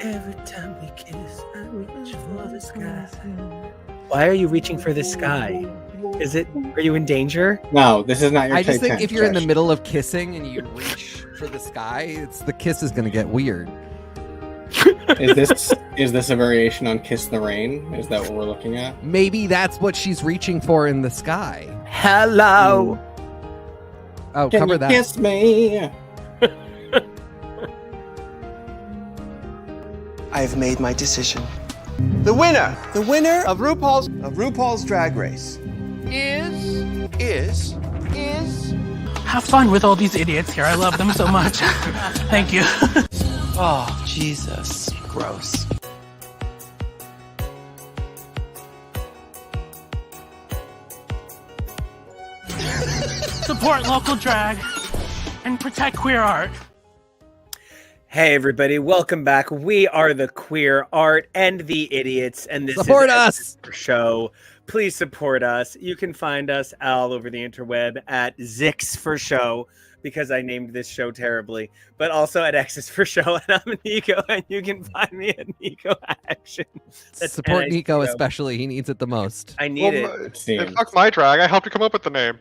Every time we kiss, I reach for the sky. Why are you reaching for the sky? Are you in danger? No, this is not your I just think Titanic if you're in the gesture. middle of kissing and you reach for the sky, the kiss is going to get weird. Is this a variation on Kiss the Rain? Is that what we're looking at? Maybe that's what she's reaching for in the sky. Hello. Oh, Can cover you that. kiss me? I've made my decision. The winner of RuPaul's Drag Race is Have fun with all these idiots here. I love them so much. Thank you. Oh, Jesus. Gross. Support local drag and protect queer art. Hey everybody, welcome back. We are the Queer Art and the Idiots, and this Support is us! our show. Please support us. You can find us all over the interweb at Zix for Show, because I named this show terribly, but also at X's for Show, and I'm Nico, and you can find me at Nico Action. That's Support Nico Nico. especially. He needs it the most. I need It seems. And fuck my drag. I helped you come up with the name.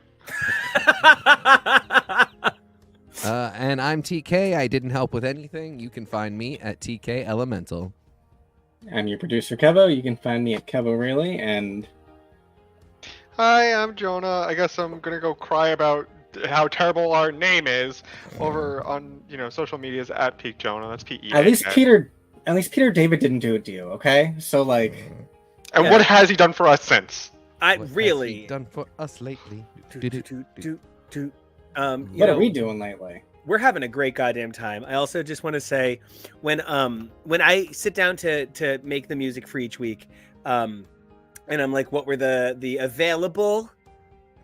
it. And I'm TK. I didn't help with anything. You can find me at TK Elemental. I'm your producer, Kevo. You can find me at Kevo Really, and Hi, I'm Jonah. I guess I'm gonna go cry about how terrible our name is over on social medias at Peak Jonah. That's PE. at least Peter David didn't do it to you, okay? So like, And Yeah. what has he done for us since? I What has really. he done for us lately? what are we doing lately? We're having a great goddamn time. I also just want to say, when I sit down to make the music for each week, and I'm like, what were the available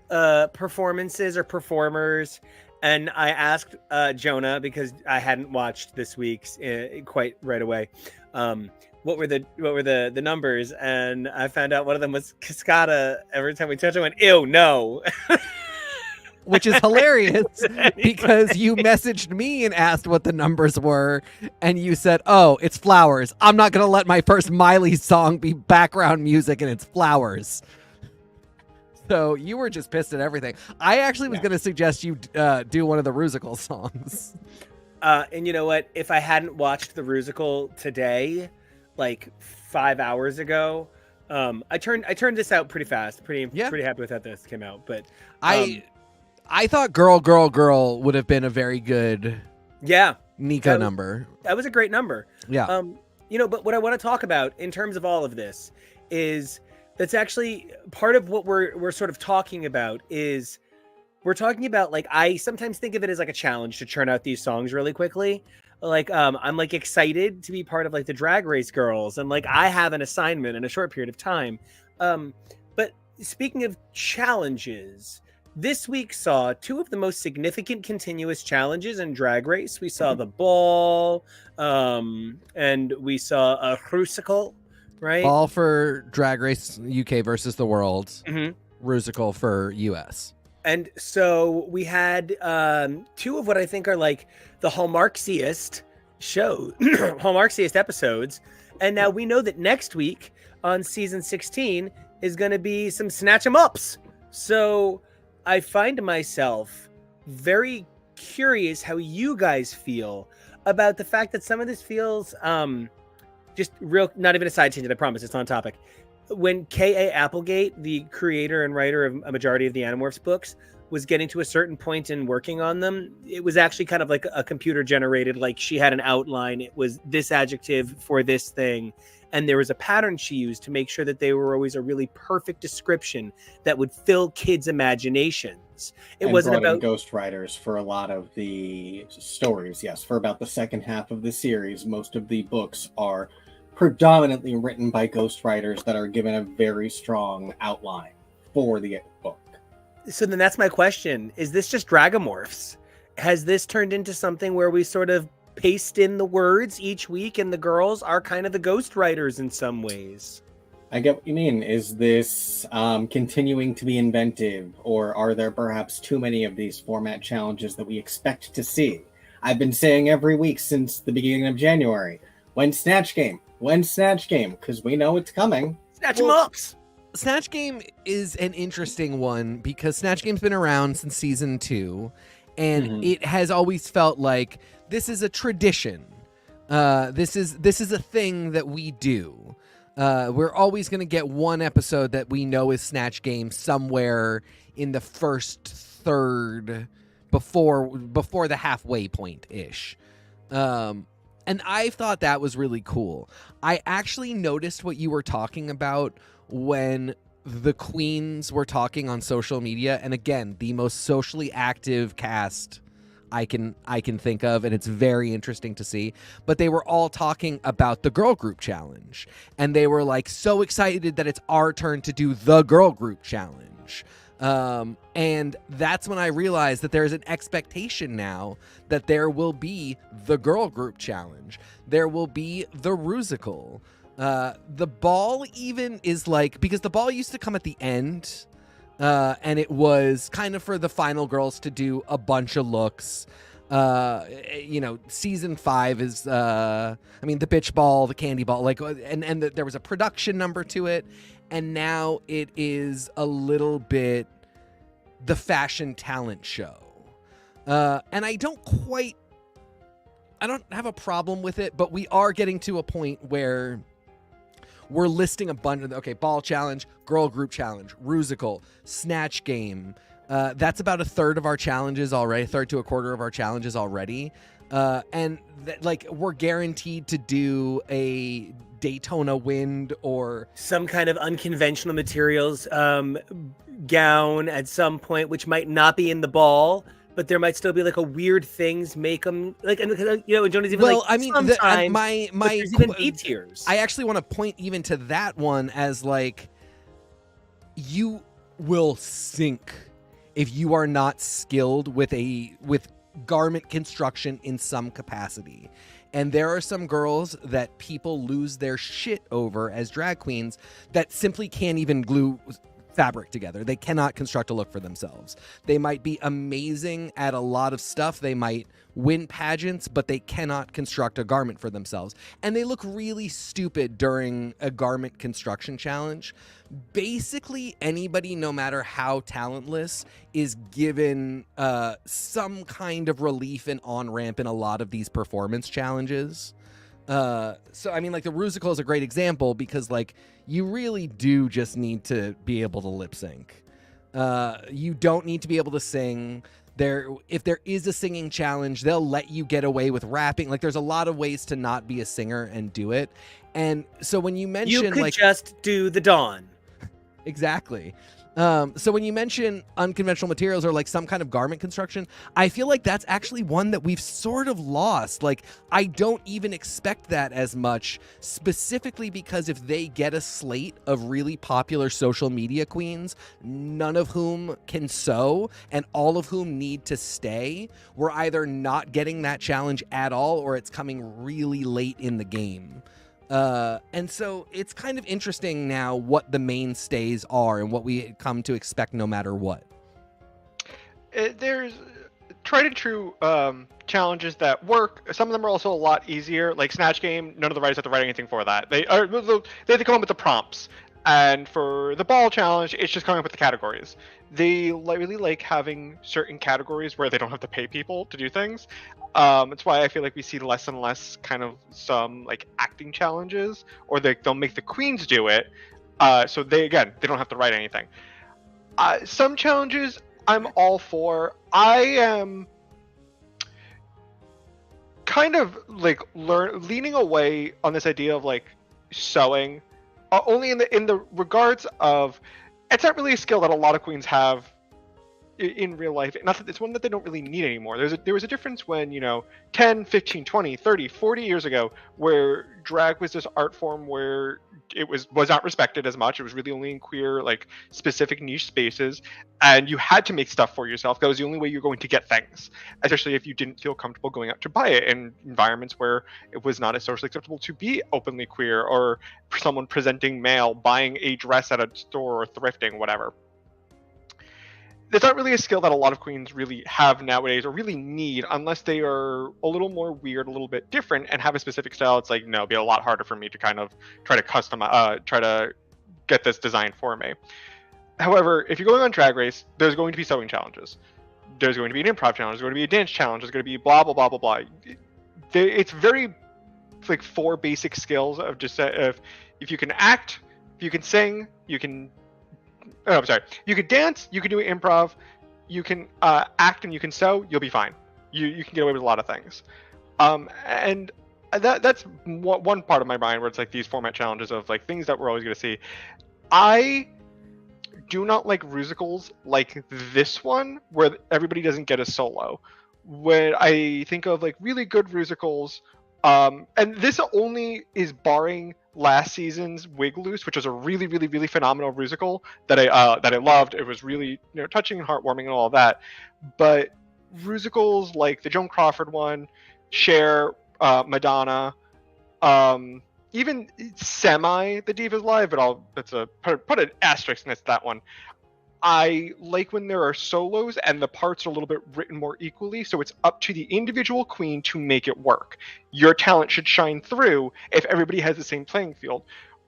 performances or performers? And I asked Jonah, because I hadn't watched this week's quite right away. What were the numbers? And I found out one of them was Cascada. Every time we touch it, I went, ew, no. Which is hilarious because you messaged me and asked what the numbers were, and you said, "Oh, it's Flowers. I'm not gonna let my first Miley song be background music, and it's Flowers." So you were just pissed at everything. I actually was gonna suggest you do one of the Rusical songs. And you know what? If I hadn't watched the Rusical today, like 5 hours ago, I turned this out pretty fast. Pretty happy with how this came out. But I thought "Girl, Girl, Girl" would have been a very good That Nico number. That was a great number. Yeah. But what I want to talk about in terms of all of this is that's actually part of what we're sort of talking about is we're talking about, like, I sometimes think of it as like a challenge to churn out these songs really quickly. Like, I'm like excited to be part of like the Drag Race girls, and like I have an assignment in a short period of time. But speaking of challenges, this week saw two of the most significant continuous challenges in Drag Race. We saw the ball, and we saw a Rusical, right? Ball for Drag Race UK versus the World. Mhm. Rusical for US. And so we had two of what I think are like the Hallmarksiest episodes. And now we know that next week on season 16 is going to be some Snatch 'em Ups. So I find myself very curious how you guys feel about the fact that some of this feels just real, not even a side tangent, I promise, it's on topic. When K.A. Applegate, the creator and writer of a majority of the Animorphs books, was getting to a certain point in working on them, it was actually kind of like a computer generated, like she had an outline. It was this adjective for this thing. And there was a pattern she used to make sure that they were always a really perfect description that would fill kids' imaginations. It wasn't about ghostwriters for a lot of the stories. Yes, for about the second half of the series, most of the books are predominantly written by ghostwriters that are given a very strong outline for the book. So then that's my question. Is this just Dragomorphs? Has this turned into something where we sort of paste in the words each week and the girls are kind of the ghostwriters in some ways? I get what you mean. Is this continuing to be inventive, or are there perhaps too many of these format challenges that we expect to see? I've been saying every week since the beginning of January, When Snatch Game? When Snatch Game? Because we know it's coming. Snatch 'em ups. Snatch Game is an interesting one because Snatch Game's been around since season 2, and it has always felt like this is a tradition. This is a thing that we do. We're always going to get one episode that we know is Snatch Game somewhere in the first third before the halfway point ish. And I thought that was really cool. I actually noticed what you were talking about when the queens were talking on social media, and again, the most socially active cast I can think of, and it's very interesting to see. But they were all talking about the girl group challenge, and they were like so excited that it's our turn to do the girl group challenge. And that's when I realized that there's an expectation now that there will be the girl group challenge. There will be the Rusical. The ball even is like, because the ball used to come at the end, and it was kind of for the final girls to do a bunch of looks. Season 5 is, the bitch ball, the candy ball, like, and there was a production number to it. And now it is a little bit the fashion talent show. And I don't have a problem with it, but we are getting to a point where we're listing a bunch of, okay, ball challenge, girl group challenge, Rusical, Snatch Game. That's about a third of our challenges already, a third to a quarter of our challenges already. And we're guaranteed to do a Daytona Wind or some kind of unconventional materials gown at some point, which might not be in the ball, but there might still be like a weird things make them like, and Jonah's even sometimes my there's even B tiers. I actually want to point even to that one as like, you will sink if you are not skilled with garment construction in some capacity. And there are some girls that people lose their shit over as drag queens that simply can't even glue fabric together. They cannot construct a look for themselves. They might be amazing at a lot of stuff. They might win pageants, but they cannot construct a garment for themselves. And they look really stupid during a garment construction challenge. Basically, anybody, no matter how talentless, is given some kind of relief and on-ramp in a lot of these performance challenges. The Rusical is a great example because, like, you really do just need to be able to lip sync. You don't need to be able to sing. If there is a singing challenge, they'll let you get away with rapping. Like, there's a lot of ways to not be a singer and do it. And so when you mention, you could just do the Dawn. Exactly. So when you mention unconventional materials or like some kind of garment construction, I feel like that's actually one that we've sort of lost. Like, I don't even expect that as much, specifically because if they get a slate of really popular social media queens, none of whom can sew and all of whom need to stay, we're either not getting that challenge at all or it's coming really late in the game. And so it's kind of interesting now what the mainstays are and what we come to expect no matter what. There's tried and true challenges that work. Some of them are also a lot easier. Like Snatch Game, none of the writers have to write anything for that. They have to come up with the prompts. And for the ball challenge, it's just coming up with the categories. They really like having certain categories where they don't have to pay people to do things. That's why I feel like we see less and less kind of some like acting challenges, or they'll make the queens do it. So they don't have to write anything. Some challenges I'm all for. I am kind of like leaning away on this idea of like sewing. Only in the regards of, it's not really a skill that a lot of queens have in real life. Not that it's one that they don't really need anymore. There was a difference when, 10, 15, 20, 30, 40 years ago, where drag was this art form where it was not respected as much. It was really only in queer, like, specific niche spaces, and you had to make stuff for yourself. That was the only way you're going to get things, especially if you didn't feel comfortable going out to buy it in environments where it was not as socially acceptable to be openly queer, or someone presenting male buying a dress at a store or thrifting, whatever. it's not really a skill that a lot of queens really have nowadays or really need unless they are a little more weird, a little bit different, and have a specific style. It's like, no, it'd be a lot harder for me to kind of try to try to get this designed for me. However, if you're going on Drag Race, there's going to be sewing challenges. There's going to be an improv challenge. There's going to be a dance challenge. There's going to be blah, blah, blah, blah, blah. It's very, like, 4 basic skills of just, if you can act, if you can sing, you can... Oh, I'm sorry. You can dance, you can do improv, you can act, and you can sew, you'll be fine. You can get away with a lot of things. And that's one part of my mind where it's like these format challenges of like things that we're always going to see. I do not like Rusicals like this one, where everybody doesn't get a solo. When I think of like really good Rusicals, and this only is barring last season's Wig Loose, which was a really, really, really phenomenal Rusical that I loved. It was really, touching and heartwarming and all of that. But Rusicals like the Joan Crawford one, Cher, Madonna, even semi the Divas Live, but that's a put an asterisk next to that one. I like when there are solos and the parts are a little bit written more equally, so it's up to the individual queen to make it work. Your talent should shine through if everybody has the same playing field.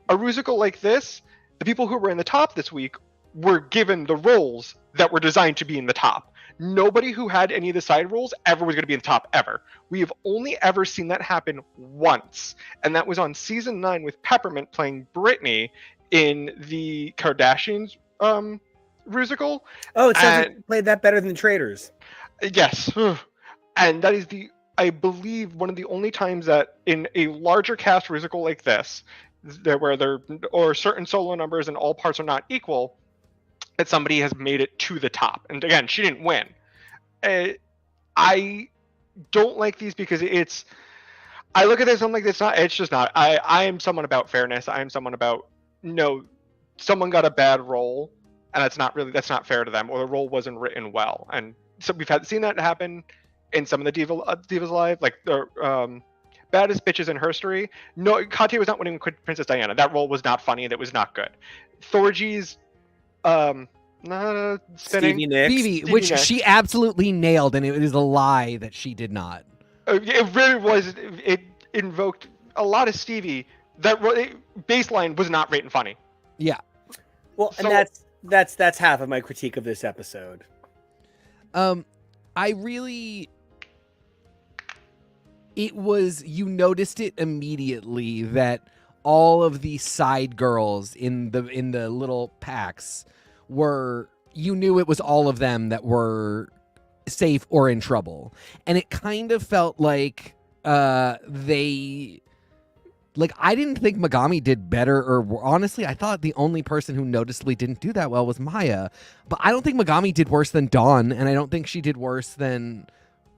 A Rusical like this, the people who were in the top this week were given the roles that were designed to be in the top. Nobody who had any of the side roles ever was going to be in the top ever. We have only ever seen that happen once, and that was on season 9 with Peppermint playing Britney in the Kardashians Rusical. Oh, it sounds like you played that better than Traitors. Yes. And that is I believe, one of the only times that in a larger cast Rusical like this, where there are certain solo numbers and all parts are not equal, that somebody has made it to the top. And again, she didn't win. I don't like these because I look at this, I'm like, it's just not. I am someone about fairness. I am someone about, someone got a bad role, and that's not fair to them, or the role wasn't written well. And so we've seen that happen in some of the Divas Live, like the baddest bitches in herstory. No, Katya was not winning Princess Diana. That role was not funny. That was not good. Thorgy's spinning. Stevie Nicks. Stevie, which Nicks. she absolutely nailed, and it is a lie that she did not. It really was. It invoked a lot of Stevie. That baseline was not written funny. Yeah. Well, and that's half of my critique of this episode. You noticed it immediately that all of the side girls in the little packs you knew it was all of them that were safe or in trouble. And it kind of felt like I didn't think Megami did better, or honestly, I thought the only person who noticeably didn't do that well was Maya. But I don't think Megami did worse than Dawn, and I don't think she did worse than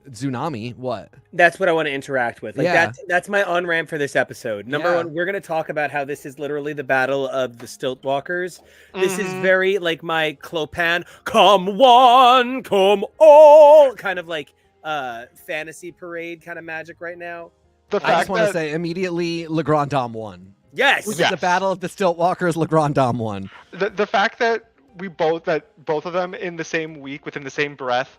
Tsunami. What? That's what I want to interact with. Yeah. That's my on-ramp for this episode. Number one, we're going to talk about how this is literally the battle of the stilt walkers. This is very like my Clopan, come one, come all, kind of like fantasy parade kind of magic right now. I just want to say immediately, Le Grand Dame won. Yes. This is the battle of the stilt walkers. Le Grand Dame won. The fact that both of them in the same week within the same breath,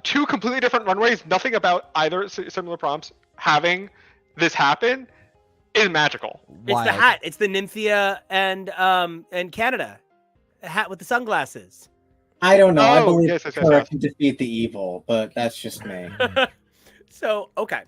2 completely different runways, nothing about either similar prompts having this happen is magical. It's the hat. It's the Nymphia and Canada. A hat with the sunglasses. I don't know. I believe yes. Kara can defeat the evil, but that's just me. So, okay.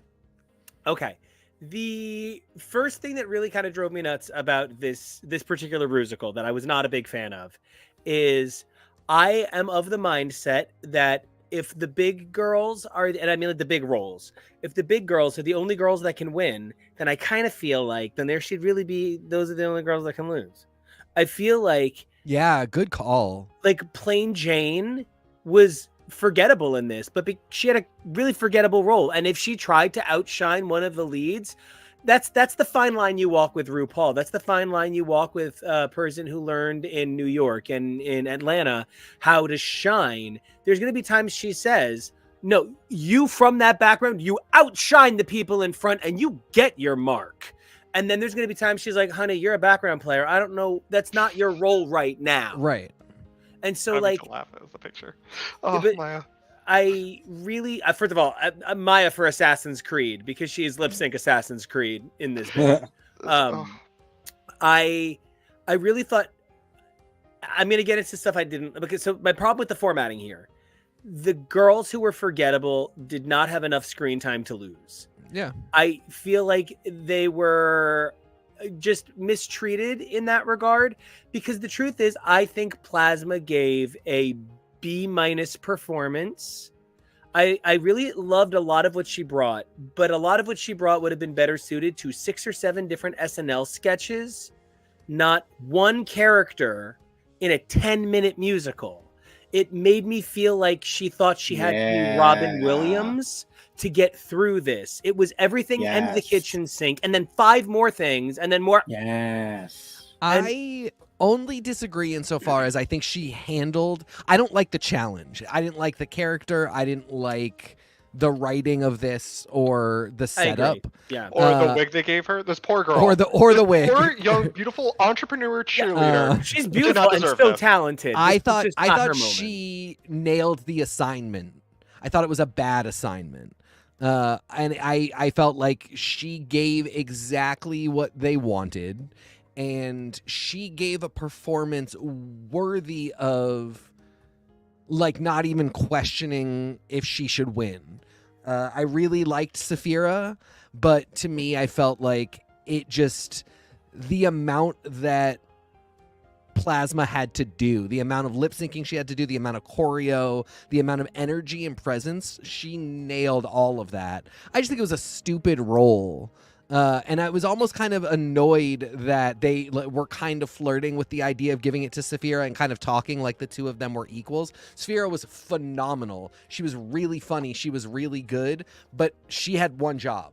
The first thing that really kind of drove me nuts about this particular Rusical that I was not a big fan of is I am of the mindset that if the big girls are, and I mean like the big roles, if the big girls are the only girls that can win, then I kind of feel like then there should really be those are the only girls that can lose. I feel like, yeah, good call. Like Plain Jane was forgettable in this, but she had a really forgettable role, and if she tried to outshine one of the leads, that's the fine line you walk with RuPaul. That's the fine line you walk with a person who learned in New York and in Atlanta how to shine. There's going to be times she says, no, you from that background, you outshine the people in front and you get your mark. And then there's going to be times she's like, honey, you're a background player. I don't know. That's not your role right now. Right. And so I'm like to laugh at the picture. Oh, but Maya. I really, first of all, Maya for Assassin's Creed, because she is lip sync Assassin's Creed in this bit. Oh, I really thought, I'm gonna get into stuff I didn't, because so my problem with the formatting here, the girls who were forgettable did not have enough screen time to lose. Yeah. I feel like they were just mistreated in that regard, because the truth is, I think Plasma gave a B- performance. I really loved a lot of what she brought, but a lot of what she brought would have been better suited to 6 or 7 different SNL sketches, not one character in a 10-minute musical. It made me feel like she thought she had to be Robin Williams to get through this. It was everything and the kitchen sink, and then 5 more things, and then more. Yes. I only disagree insofar as I think she handled. I don't like the challenge. I didn't like the character. I didn't like the writing of this or the setup. Yeah. Or the wig they gave her. This poor girl. Or the wig. Poor young, beautiful entrepreneur cheerleader. She's Did beautiful not and deserve so this. talented. I This was thought just not her moment. she nailed the assignment. I thought it was a bad assignment. And I felt like she gave exactly what they wanted, and she gave a performance worthy of, like, not even questioning if she should win. I really liked Saphira, but to me, I felt like it just, the amount that Plasma had to do, the amount of lip syncing she had to do, the amount of choreo, the amount of energy and presence, she nailed all of that. I just think it was a stupid role. And I was almost kind of annoyed that they were kind of flirting with the idea of giving it to Saphira and kind of talking like the two of them were equals. Saphira was phenomenal. She was really funny. She was really good, but she had one job.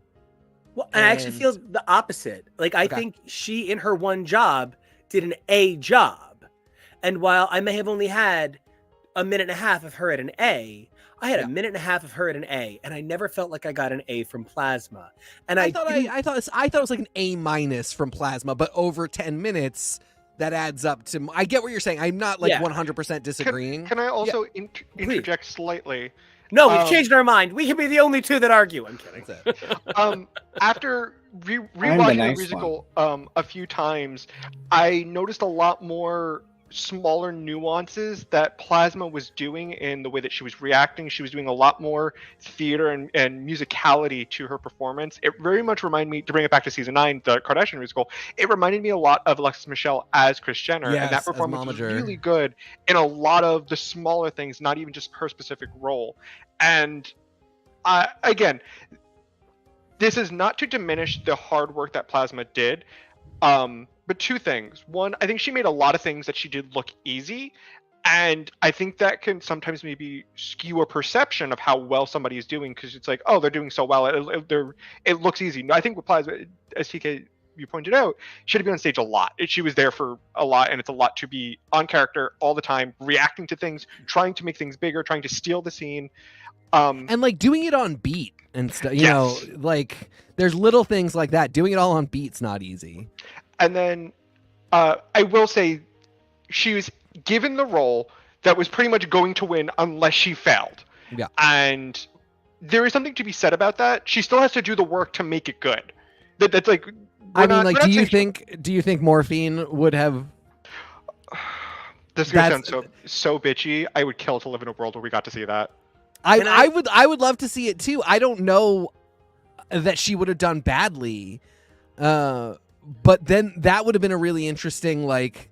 Well, and I actually feel the opposite. Like, I think she, in her one job, did an A job. And while I may have only had a minute and a half of her at an A, I had a minute and a half of her at an A, and I never felt like I got an A from Plasma. And I thought it was like an A- from Plasma, but over 10 minutes, that adds up to. I get what you're saying. I'm not like 100% disagreeing. Can I also interject slightly? No, we've changed our mind. We can be the only two that argue. I'm kidding. After rewatching the musical a few times, I noticed a lot more smaller nuances that Plasma was doing in the way that she was reacting. She was doing a lot more theater and musicality to her performance. It very much reminded me, to bring it back to season 9, the Kardashian musical, it reminded me a lot of Alexis Michelle as Kris Jenner. Yes, and that performance was Momager. really good in a lot of the smaller things, not even just her specific role. And again, this is not to diminish the hard work that Plasma did. But 2 things. One, I think she made a lot of things that she did look easy. And I think that can sometimes maybe skew a perception of how well somebody is doing, because it's like, oh, they're doing so well. It looks easy. No, I think with Plasma, as TK, you pointed out, she had to be on stage a lot. She was there for a lot, and it's a lot to be on character all the time, reacting to things, trying to make things bigger, trying to steal the scene. And like doing it on beat and stuff, you know, like there's little things like that. Doing it all on beat's not easy. And then I will say she was given the role that was pretty much going to win unless she failed. Yeah. And there is something to be said about that. She still has to do the work to make it good. That's like, do you think Morphine would have? This is gonna sound so bitchy. I would kill to live in a world where we got to see that. I would love to see it too. I don't know that she would have done badly. But then that would have been a really interesting, like,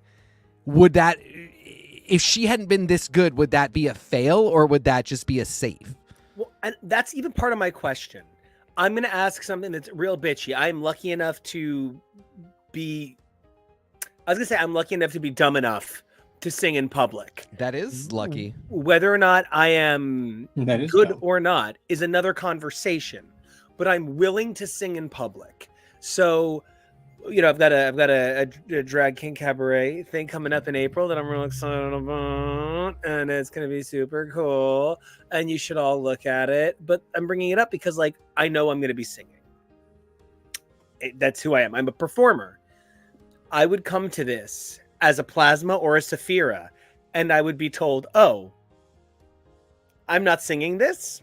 would that, if she hadn't been this good, would that be a fail or would that just be a save? Well, and that's even part of my question. I'm going to ask something that's real bitchy. I'm lucky enough to be, I'm lucky enough to be dumb enough to sing in public. That is lucky. Whether or not I am good dumb. or not is another conversation, but I'm willing to sing in public. So, you know, I've got a drag king cabaret thing coming up in April that I'm really excited about, and it's going to be super cool, and you should all look at it. But I'm bringing it up because, like, I know I'm going to be singing. That's who I am. I'm a performer. I would come to this as a Plasma or a Saphira, and I would be told, "Oh, I'm not singing this."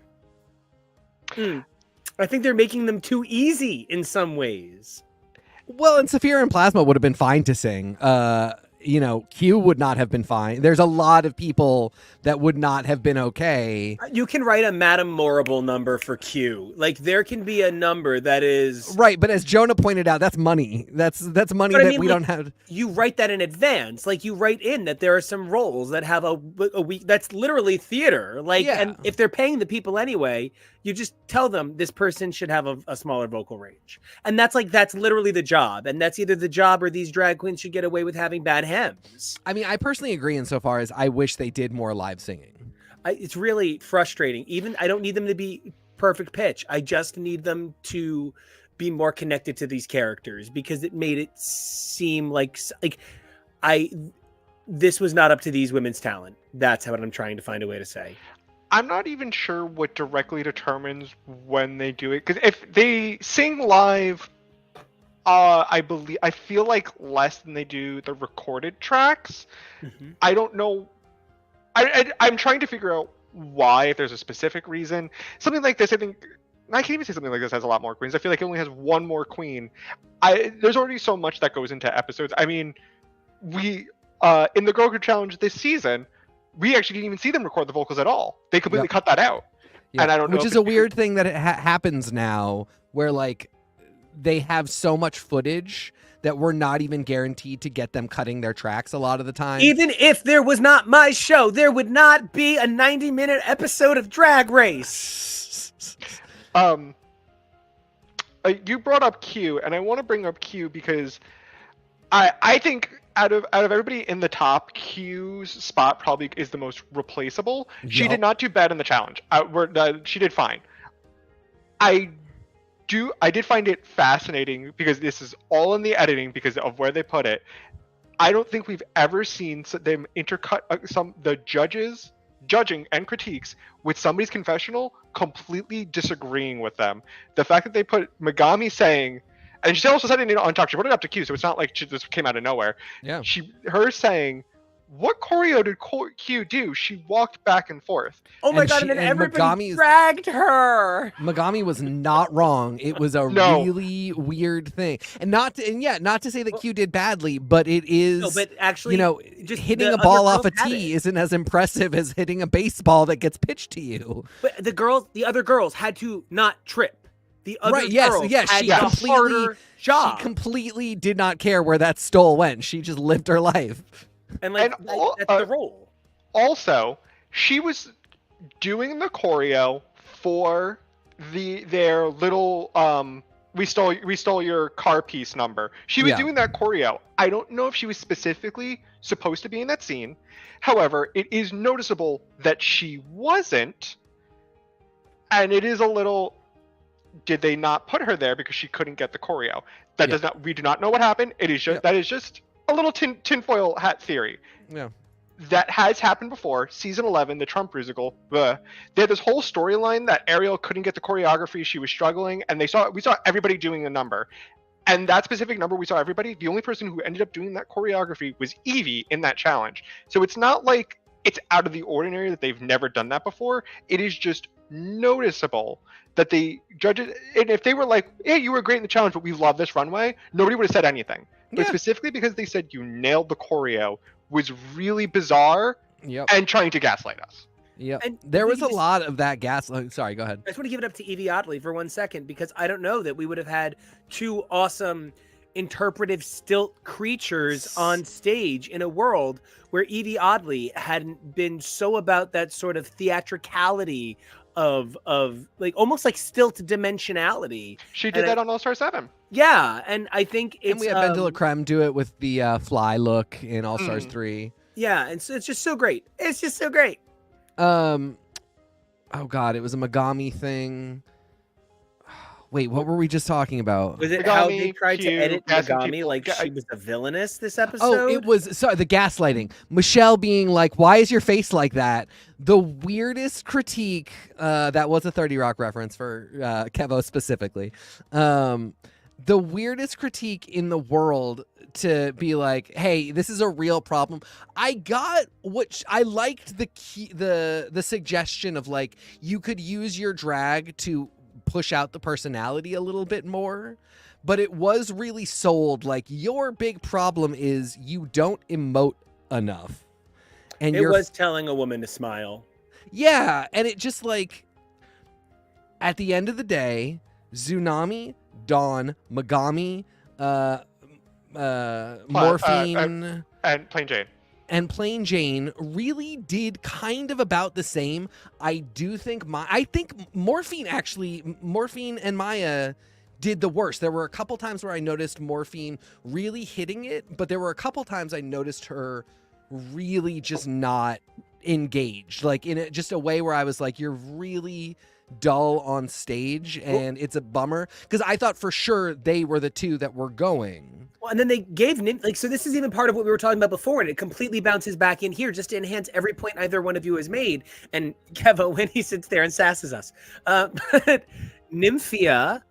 I think they're making them too easy in some ways. Well, and Saphira and Plasma would have been fine to sing. Q would not have been fine. There's a lot of people that would not have been okay. You can write a Madame Morrible number for Q. Like, there can be a number that is... Right, but as Jonah pointed out, that's money. That's money that we don't have. You write that in advance. Like, you write in that there are some roles that have a week. That's literally theater. Like, and if they're paying the people anyway, you just tell them this person should have a smaller vocal range. And that's literally the job. And that's either the job or these drag queens should get away with having bad hems. I mean, I personally agree insofar as I wish they did more live singing. It's really frustrating. Even I don't need them to be perfect pitch. I just need them to be more connected to these characters, because it made it seem like this was not up to these women's talent. That's what I'm trying to find a way to say. I'm not even sure what directly determines when they do it, because if they sing live, I feel like less than they do the recorded tracks. Mm-hmm. I don't know. I'm trying to figure out why, if there's a specific reason. Something like this, I think. I can't even say something like this has a lot more queens. I feel like it only has one more queen. There's already so much that goes into episodes. I mean, we in the Girl Group Challenge this season, we actually didn't even see them record the vocals at all. They completely cut that out. Yeah. And I don't know. Which is a weird thing that happens now, where like they have so much footage that we're not even guaranteed to get them cutting their tracks a lot of the time. Even if there was not my show, there would not be a 90-minute episode of Drag Race. You brought up Q, and I want to bring up Q because I think out of everybody in the top, Q's spot probably is the most replaceable. Yep. She did not do bad in the challenge. She did fine. I did find it fascinating, because this is all in the editing because of where they put it. I don't think we've ever seen them intercut the judges judging and critiques with somebody's confessional completely disagreeing with them. The fact that they put Megami saying, and she also said it on talk, she brought it up to Q, so it's not like this came out of nowhere. Yeah. Her saying, "What choreo did Q do? She walked back and forth." Oh my god, and everybody dragged her. Megami was not wrong. It was a really weird thing. And not to say that Q did badly, but it is, no, but actually, just hitting a ball off a tee isn't as impressive as hitting a baseball that gets pitched to you. But the other girls had to not trip. The other girls had she completely did not care where that stole went. She just lived her life. And that's the role. Also, she was doing the choreo for their little we stole your car piece number. She was doing that choreo. I don't know if she was specifically supposed to be in that scene. However, it is noticeable that she wasn't, and it is a little. Did they not put her there because she couldn't get the choreo? We do not know what happened. It is just that is just a little tinfoil hat theory. Yeah. That has happened before. Season 11, the Trump Rusical. They had this whole storyline that Ariel couldn't get the choreography. She was struggling, and we saw everybody doing a number. And that specific number, we saw everybody. The only person who ended up doing that choreography was Evie in that challenge. So it's not like it's out of the ordinary that they've never done that before. It is just noticeable that the judges, and if they were like, "Hey, you were great in the challenge, but we love this runway," nobody would have said anything. But specifically because they said you nailed the choreo was really bizarre and trying to gaslight us. Yeah, there was a lot of that gaslight. Sorry, go ahead. I just want to give it up to Evie Oddly for 1 second, because I don't know that we would have had two awesome interpretive stilt creatures on stage in a world where Evie Oddly hadn't been so about that sort of theatricality of like almost like stilt dimensionality. She did that on All Star 7. Yeah, and I think it's... And we had Ben de la Creme do it with the fly look in All Stars 3. Yeah, and so it's just so great. It's just so great. Oh god, it was a Megami thing. Wait, what were we just talking about? Was it how they tried to edit Megami like she was a villainess this episode? Oh, it was the gaslighting. Michelle being like, "Why is your face like that?" The weirdest critique. That was a 30 Rock reference for Kevo specifically. the weirdest critique in the world to be like, hey, this is a real problem. I liked the suggestion of like, you could use your drag to push out the personality a little bit more, but it was really sold like your big problem is you don't emote enough. And It was telling a woman to smile. Yeah, and it just like, at the end of the day, Tsunami, Dawn, Megami, Morphine, and Plain Jane. and Plain Jane really did kind of about the same. I do think Morphine and Maya did the worst. There were a couple times where I noticed Morphine really hitting it, but there were a couple times I noticed her really just not engaged, like in just a way where I was like, you're really dull on stage, and it's a bummer because I thought for sure they were the two that were going. Well, and then they gave so this is even part of what we were talking about before, and it completely bounces back in here just to enhance every point either one of you has made. And Kevo, when he sits there and sasses us, but Nymphia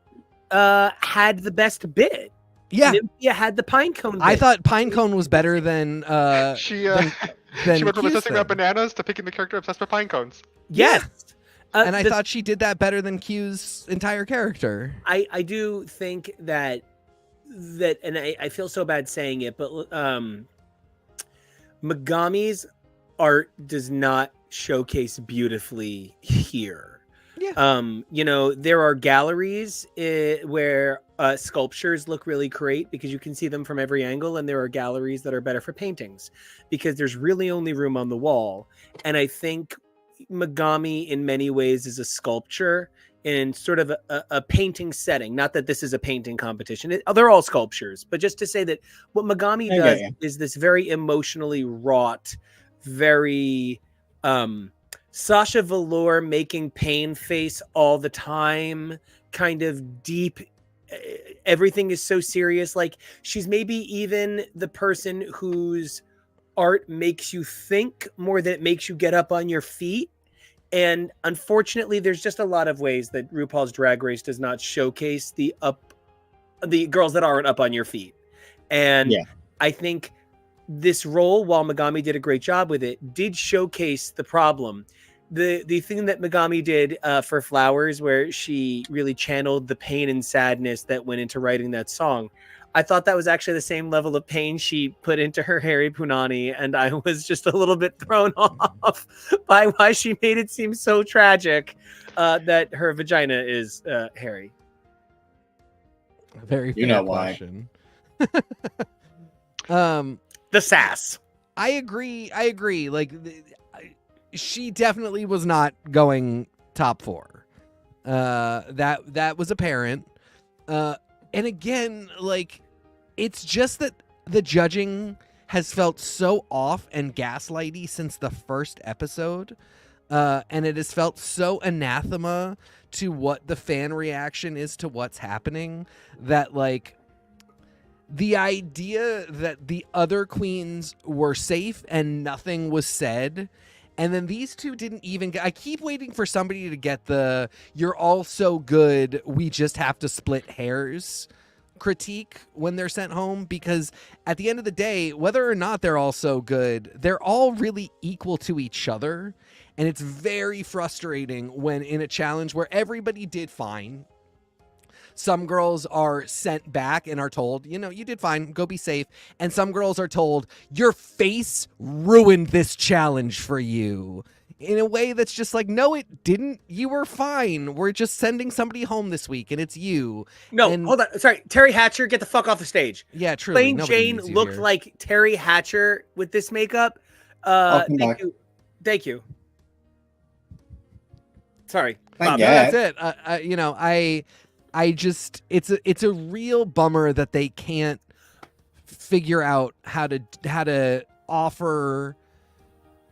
had the best bit. Yeah, Nymphia had the pinecone bit. I thought pinecone was better than She than she went from Q's obsessing thing. about bananas to picking the character obsessed with pine cones. Yes. And I thought she did that better than Q's entire character. I do think that and I feel so bad saying it, but Megami's art does not showcase beautifully here. Yeah. You know, there are galleries where sculptures look really great because you can see them from every angle, and there are galleries that are better for paintings because there's really only room on the wall. And I think Megami in many ways is a sculpture in sort of a painting setting. Not that this is a painting competition. They're all sculptures, but just to say that what Megami does is this very emotionally wrought, very Sasha Velour making pain face all the time, kind of deep. Everything is so serious. Like, she's maybe even the person whose art makes you think more than it makes you get up on your feet. And unfortunately, there's just a lot of ways that RuPaul's Drag Race does not showcase the girls that aren't up on your feet. And I think this role, while Megami did a great job with it, did showcase the problem. The thing that Megami did for Flowers, where she really channeled the pain and sadness that went into writing that song, I thought that was actually the same level of pain she put into her Harry Punani, and I was just a little bit thrown off by why she made it seem so tragic that her vagina is hairy. Very You fair know why. question. The sass. I agree. Like, she definitely was not going top 4. That was apparent. And again, like, it's just that the judging has felt so off and gaslighty since the first episode. And it has felt so anathema to what the fan reaction is to what's happening that, like, the idea that the other queens were safe and nothing was said, and then these two didn't even I keep waiting for somebody to get the "you're all so good, we just have to split hairs" critique when they're sent home, because at the end of the day, whether or not they're all so good, they're all really equal to each other. And it's very frustrating when in a challenge where everybody did fine, some girls are sent back and are told, you know, you did fine, go be safe. And some girls are told, your face ruined this challenge for you. In a way that's just like, no, it didn't. You were fine. We're just sending somebody home this week, and it's you. No, And- hold on. Sorry, Terry Hatcher, get the fuck off the stage. Yeah, truly. Plain nobody Jane needs you looked here. like Terry Hatcher with this makeup. Welcome Thank back. you. Thank you. Sorry. Thank Bob. you. No, that's it. You know, I just, it's a real bummer that they can't figure out how to offer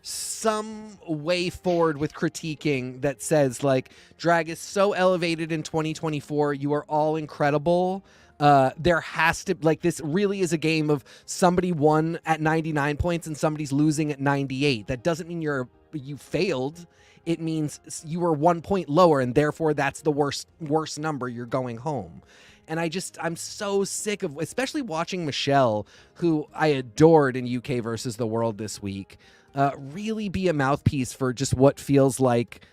some way forward with critiquing that says, like, drag is so elevated in 2024. You are all incredible. There has to, like, this really is a game of somebody won at 99 points and somebody's losing at 98. That doesn't mean you failed. It means you were 1 point lower, and therefore that's the worst number. You're going home. And I'm so sick of, especially watching Michelle, who I adored in UK versus the World this week, really be a mouthpiece for just what feels like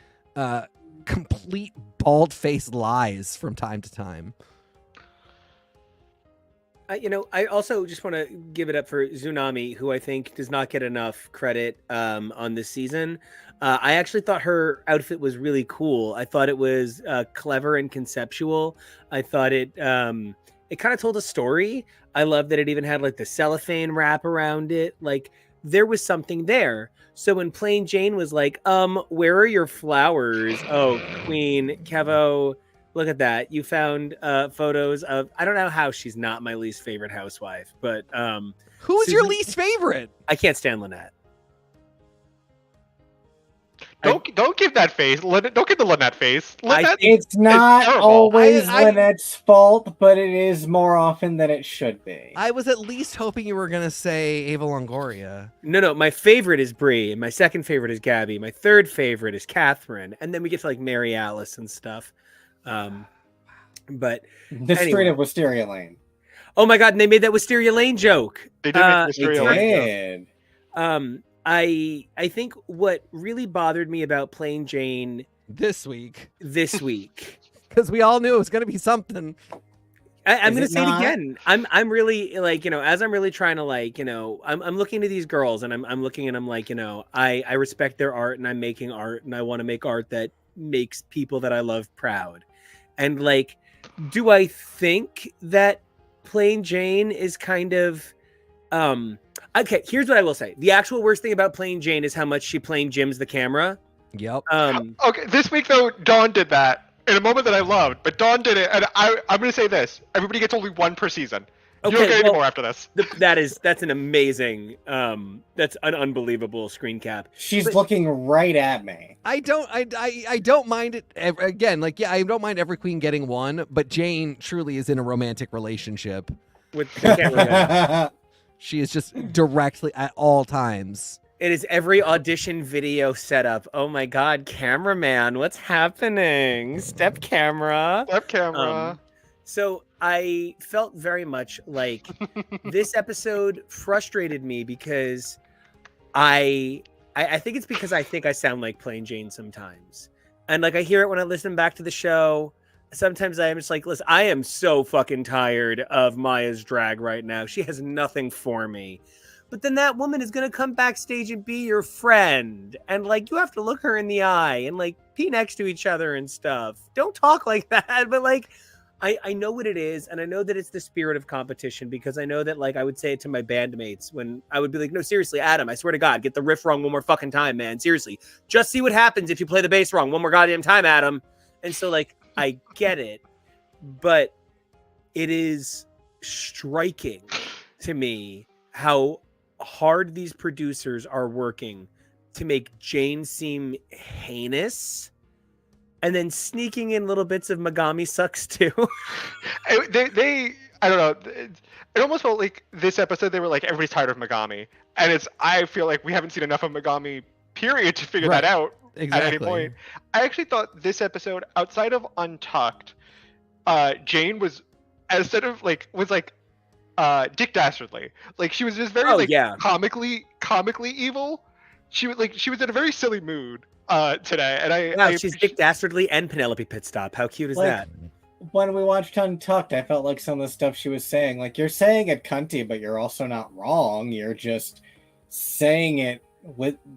complete bald-faced lies from time to time. I also just want to give it up for Tsunami, who I think does not get enough credit on this season. I actually thought her outfit was really cool. I thought it was clever and conceptual. I thought it kind of told a story. I love that it even had like the cellophane wrap around it. Like there was something there. So when Plain Jane was like, where are your flowers? Oh, Queen Kevo. Look at that. You found photos of, I don't know how she's not my least favorite housewife, but Who is your least favorite? I can't stand Lynette. Don't give that face. Don't give the Lynette face. Lynette It's not terrible. always Lynette's fault, but it is more often than it should be. I was at least hoping you were going to say Ava Longoria. No. My favorite is Brie, and my second favorite is Gabby. My third favorite is Catherine, and then we get to like Mary Alice and stuff. But The street of Wisteria Lane. Oh my god, and they made that Wisteria Lane joke. They did make Wisteria Lane joke. I think what really bothered me about Plain Jane this week, because we all knew it was going to be something. I'm going to say it again. I'm really like, as I'm really trying to like, I'm looking to these girls and I'm looking and I'm like, I respect their art and I'm making art and I want to make art that makes people that I love proud. And like, do I think that Plain Jane is kind of okay, here's what I will say. The actual worst thing about Plain Jane is how much she Plain Jims the camera. Yep. Okay, this week though, Dawn did that in a moment that I loved, but Dawn did it, and I'm going to say this: everybody gets only one per season. You don't get any more after this. That's an amazing, that's an unbelievable screen cap. She's looking right at me. I don't mind it again. Like, yeah, I don't mind every queen getting one, but Jane truly is in a romantic relationship with the camera. She is just directly at all times. It is every audition video setup. Oh my god, cameraman, what's happening? Step camera. So I felt very much like this episode frustrated me because I think it's because I think I sound like Plain Jane sometimes. And like I hear it when I listen back to the show. Sometimes I am just like, listen, I am so fucking tired of Maya's drag right now. She has nothing for me. But then that woman is going to come backstage and be your friend. And like, you have to look her in the eye and like be next to each other and stuff. Don't talk like that. But like, I know what it is. And I know that it's the spirit of competition because I know that like, I would say it to my bandmates when I would be like, no, seriously, Adam, I swear to God, get the riff wrong one more fucking time, man. Seriously, just see what happens if you play the bass wrong one more goddamn time, Adam. And so like, I get it, but it is striking to me how hard these producers are working to make Jane seem heinous and then sneaking in little bits of Megami sucks too. they I don't know. It almost felt like this episode they were like, everybody's tired of Megami. And I feel like we haven't seen enough of Megami, period, to figure that out. Exactly. At any point. I actually thought this episode, outside of Untucked, Jane was Dick Dastardly. Like she was just very comically evil. She was in a very silly mood today, and she's Dick Dastardly and Penelope Pitstop. How cute is that? When we watched Untucked, I felt like some of the stuff she was saying, like you're saying it cunty, but you're also not wrong. You're just saying it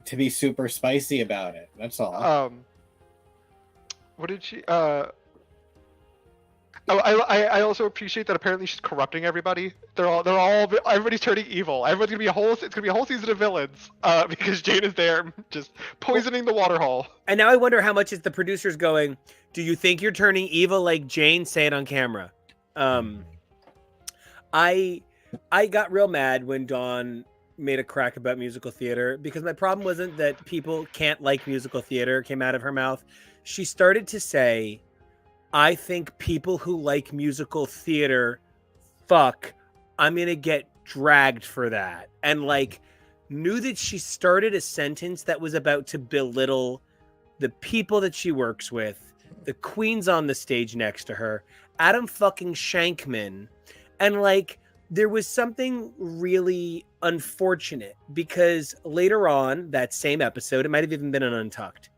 to be super spicy about it. That's all. What did she? I also appreciate that apparently she's corrupting everybody. Everybody's turning evil. Everyone's gonna be it's gonna be a whole season of villains because Jane is there just poisoning the water hole. And now I wonder how much is the producers going, do you think you're turning evil like Jane? Say it on camera. I got real mad when Dawn made a crack about musical theater because my problem wasn't that people can't like musical theater came out of her mouth. She started to say, I think people who like musical theater, I'm going to get dragged for that. And like knew that she started a sentence that was about to belittle the people that she works with, the queens on the stage next to her, Adam fucking Shankman. And like, there was something really unfortunate because later on that same episode, it might have even been an Untucked,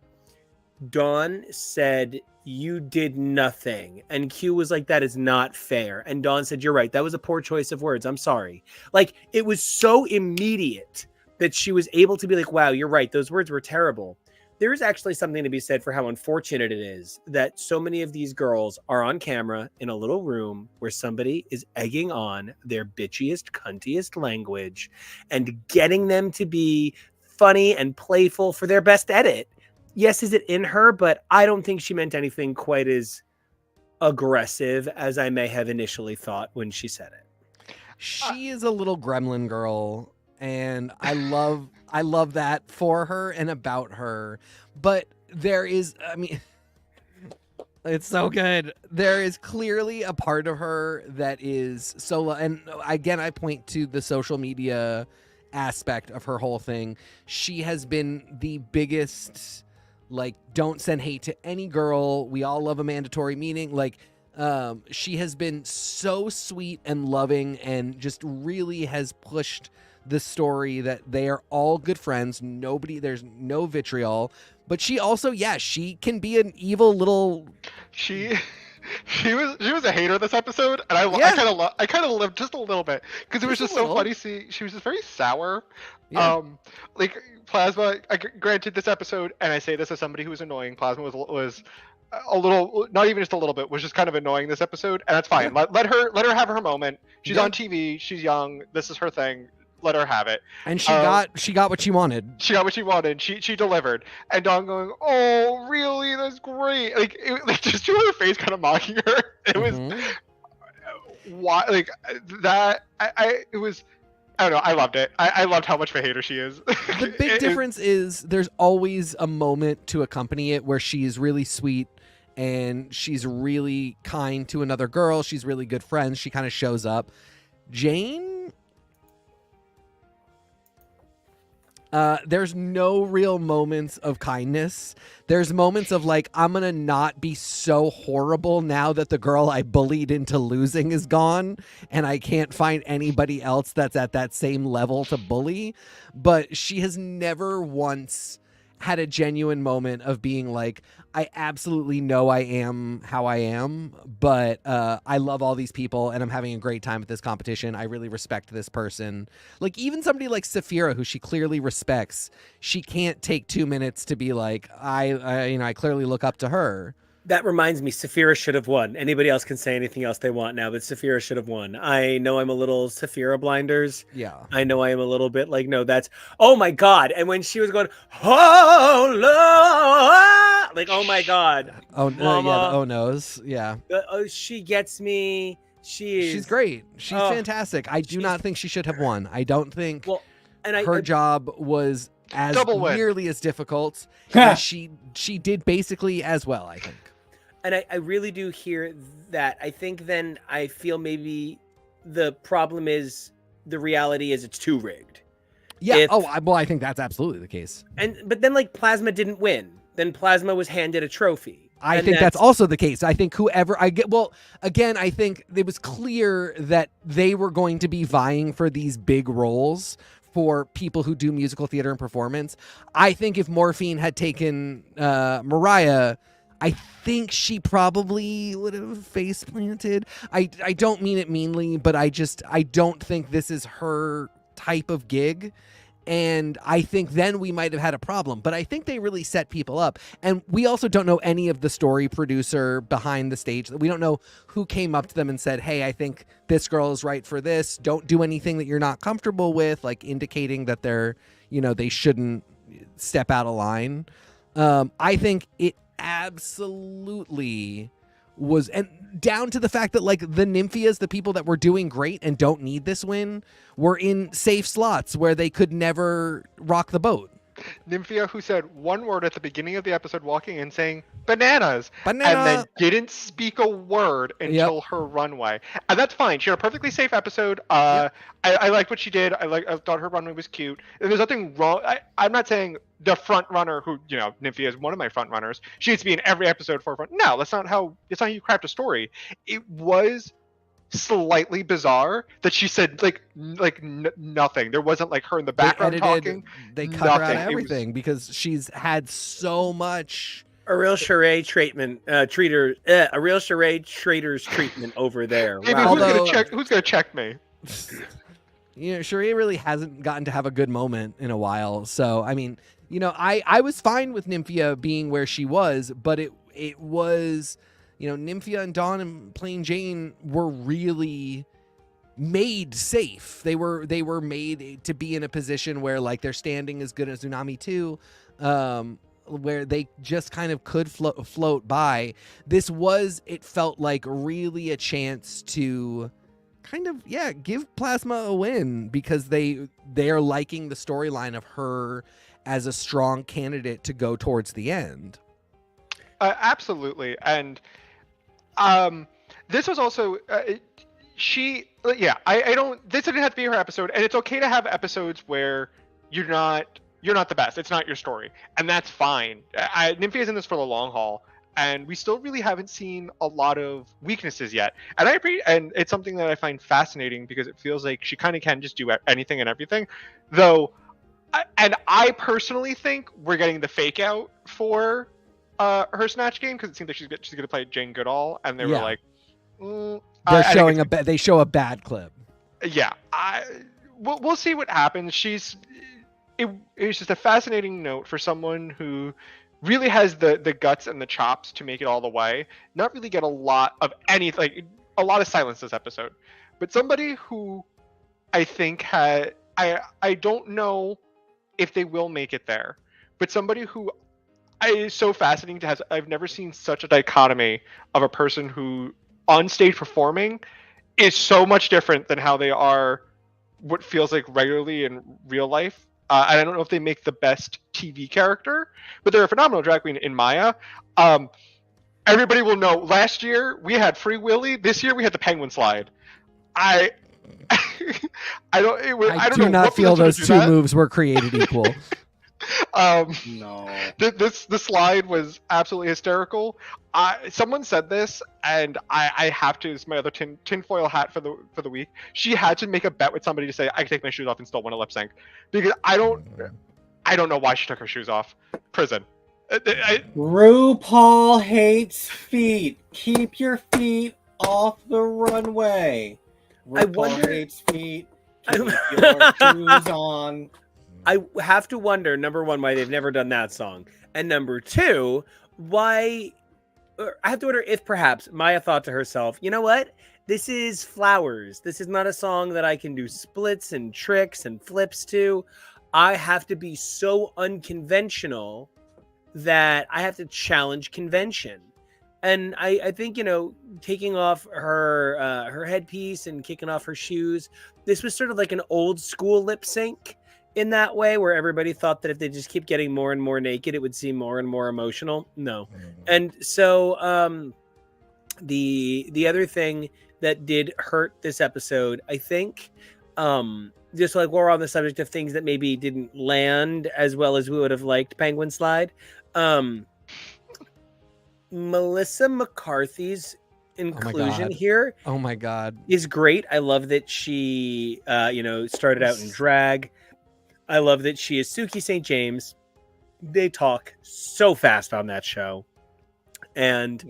Dawn said, "You did nothing." And Q was like, "That is not fair." And Dawn said, "You're right. That was a poor choice of words. I'm sorry." Like, it was so immediate that she was able to be like, "Wow, you're right. Those words were terrible." There is actually something to be said for how unfortunate it is that so many of these girls are on camera in a little room where somebody is egging on their bitchiest, cuntiest language and getting them to be funny and playful for their best edit. Yes, is it in her? But I don't think she meant anything quite as aggressive as I may have initially thought when she said it. She is a little gremlin girl, and I love that for her and about her. But there is, I mean, it's so good. There is clearly a part of her that is so, and again, I point to the social media aspect of her whole thing. She has been the biggest, like, don't send hate to any girl. We all love a mandatory meeting. Like, she has been so sweet and loving and just really has pushed the story that they are all good friends. There's no vitriol. But she also, she can be an evil little. She was a hater this episode, and I kind of lived just a little bit because it was just so funny. See, she was just very sour. Yeah. Like Plasma. Granted, this episode, and I say this as somebody who was annoying. Plasma was a little, not even just a little bit, was just kind of annoying this episode, and that's fine. Yeah. Let her have her moment. She's on TV. She's young. This is her thing. Let her have it. And she got what she wanted. She got what she wanted. She delivered. And Dawn going, "Oh, really? That's great!" Like just to her face, kind of mocking her. It was why, like that. It was. I don't know. I loved it. I loved how much of a hater she is. The big difference is there's always a moment to accompany it where she's really sweet and she's really kind to another girl. She's really good friends. She kind of shows up. Jane. There's no real moments of kindness. There's moments of like, I'm going to not be so horrible now that the girl I bullied into losing is gone and I can't find anybody else that's at that same level to bully. But she has never once had a genuine moment of being like, I absolutely know I am how I am, but I love all these people and I'm having a great time at this competition. I really respect this person. Like even somebody like Saphira, who she clearly respects, she can't take 2 minutes to be like, I clearly look up to her. That reminds me, Saphira should have won. Anybody else can say anything else they want now, but Saphira should have won. I know I'm a little Saphira blinders. Yeah. I know I am a little bit like, no, that's, oh my God. And when she was going, oh, Lord, like, oh my God. Oh, yeah, the oh no's. Yeah. She gets me. She's great. She's fantastic. I do not think she should have won. I don't think her job was as nearly as difficult. And she did basically as well, I think. And I really do hear that. I think then I feel maybe the problem is the reality is it's too rigged. Yeah. I think that's absolutely the case. But then like Plasma didn't win. Then Plasma was handed a trophy. I think that's also the case. I think I think it was clear that they were going to be vying for these big roles for people who do musical theater and performance. I think if Morphine had taken Mariah, I think she probably would have face planted. I don't mean it meanly, but I don't think this is her type of gig. And I think then we might have had a problem. But I think they really set people up. And we also don't know any of the story producer behind the stage. We don't know who came up to them and said, hey, I think this girl is right for this. Don't do anything that you're not comfortable with, like indicating that they shouldn't step out of line. I think it absolutely was, and down to the fact that like the Nymphias, the people that were doing great and don't need this win, were in safe slots where they could never rock the boat. Nymphia, who said one word at the beginning of the episode, walking in saying bananas, Banana! And then didn't speak a word until her runway, and that's fine. She had a perfectly safe episode. I liked what she did. I thought her runway was cute. And there's nothing wrong. I'm not saying the front runner who, Nymphia is one of my front runners. She needs to be in every episode forefront. No, that's not how you craft a story. It was slightly bizarre that she said nothing. There wasn't like her in the background talking. They cut her out of Nothing. everything because she's had so much. A real charade treatment, a real charade Traitors treatment over there. Maybe Wow. who's gonna check me? Sheree really hasn't gotten to have a good moment in a while. So, I mean, I was fine with Nymphia being where she was, but it was, Nymphia and Dawn and Plain Jane were really made safe. They were made to be in a position where like their standing is good as Tsunami 2, where they just kind of could float by. It felt like really a chance to kind of give Plasma a win, because they're liking the storyline of her as a strong candidate to go towards the end. Absolutely. And this was also I don't, this didn't have to be her episode, and it's okay to have episodes where you're not the best. It's not your story, and that's fine. Nymphia is in this for the long haul, and we still really haven't seen a lot of weaknesses yet. And and it's something that I find fascinating, because it feels like she kind of can just do anything and everything. Though, and I personally think we're getting the fake out for her Snatch game, because it seems like she's going to play Jane Goodall, and they were like, they show a bad clip. Yeah, we'll see what happens. It's just a fascinating note for someone who really has the guts and the chops to make it all the way. Not really get a lot of anything, a lot of silence this episode, but somebody who I think I don't know if they will make it there, but somebody who is so fascinating I've never seen such a dichotomy of a person who on stage performing is so much different than how they are what feels like regularly in real life. And I don't know if they make the best TV character, but they're a phenomenal drag queen in Maya. Everybody will know, last year we had Free Willy. This year we had the Penguin Slide. I do not feel those two moves were created equal. No. The slide was absolutely hysterical. Someone said this, and I have to. It's my other tinfoil hat for the week. She had to make a bet with somebody to say, I can take my shoes off and still win a lip sync, because I don't know why she took her shoes off. Prison. RuPaul hates feet. Keep your feet off the runway. RuPaul hates feet. Keep your shoes on. I have to wonder, number one, why they've never done that song. And number two, I have to wonder if perhaps Maya thought to herself, you know what? This is Flowers. This is not a song that I can do splits and tricks and flips to. I have to be so unconventional that I have to challenge convention. And I think, taking off her headpiece and kicking off her shoes, this was sort of like an old school lip sync in that way, where everybody thought that if they just keep getting more and more naked, it would seem more and more emotional. No. And so the other thing that did hurt this episode, I think, just like we're on the subject of things that maybe didn't land as well as we would have liked Penguin Slide, Melissa McCarthy's inclusion here is great. I love that she started out in drag. I love that she is Suki St. James. They talk so fast on that show. And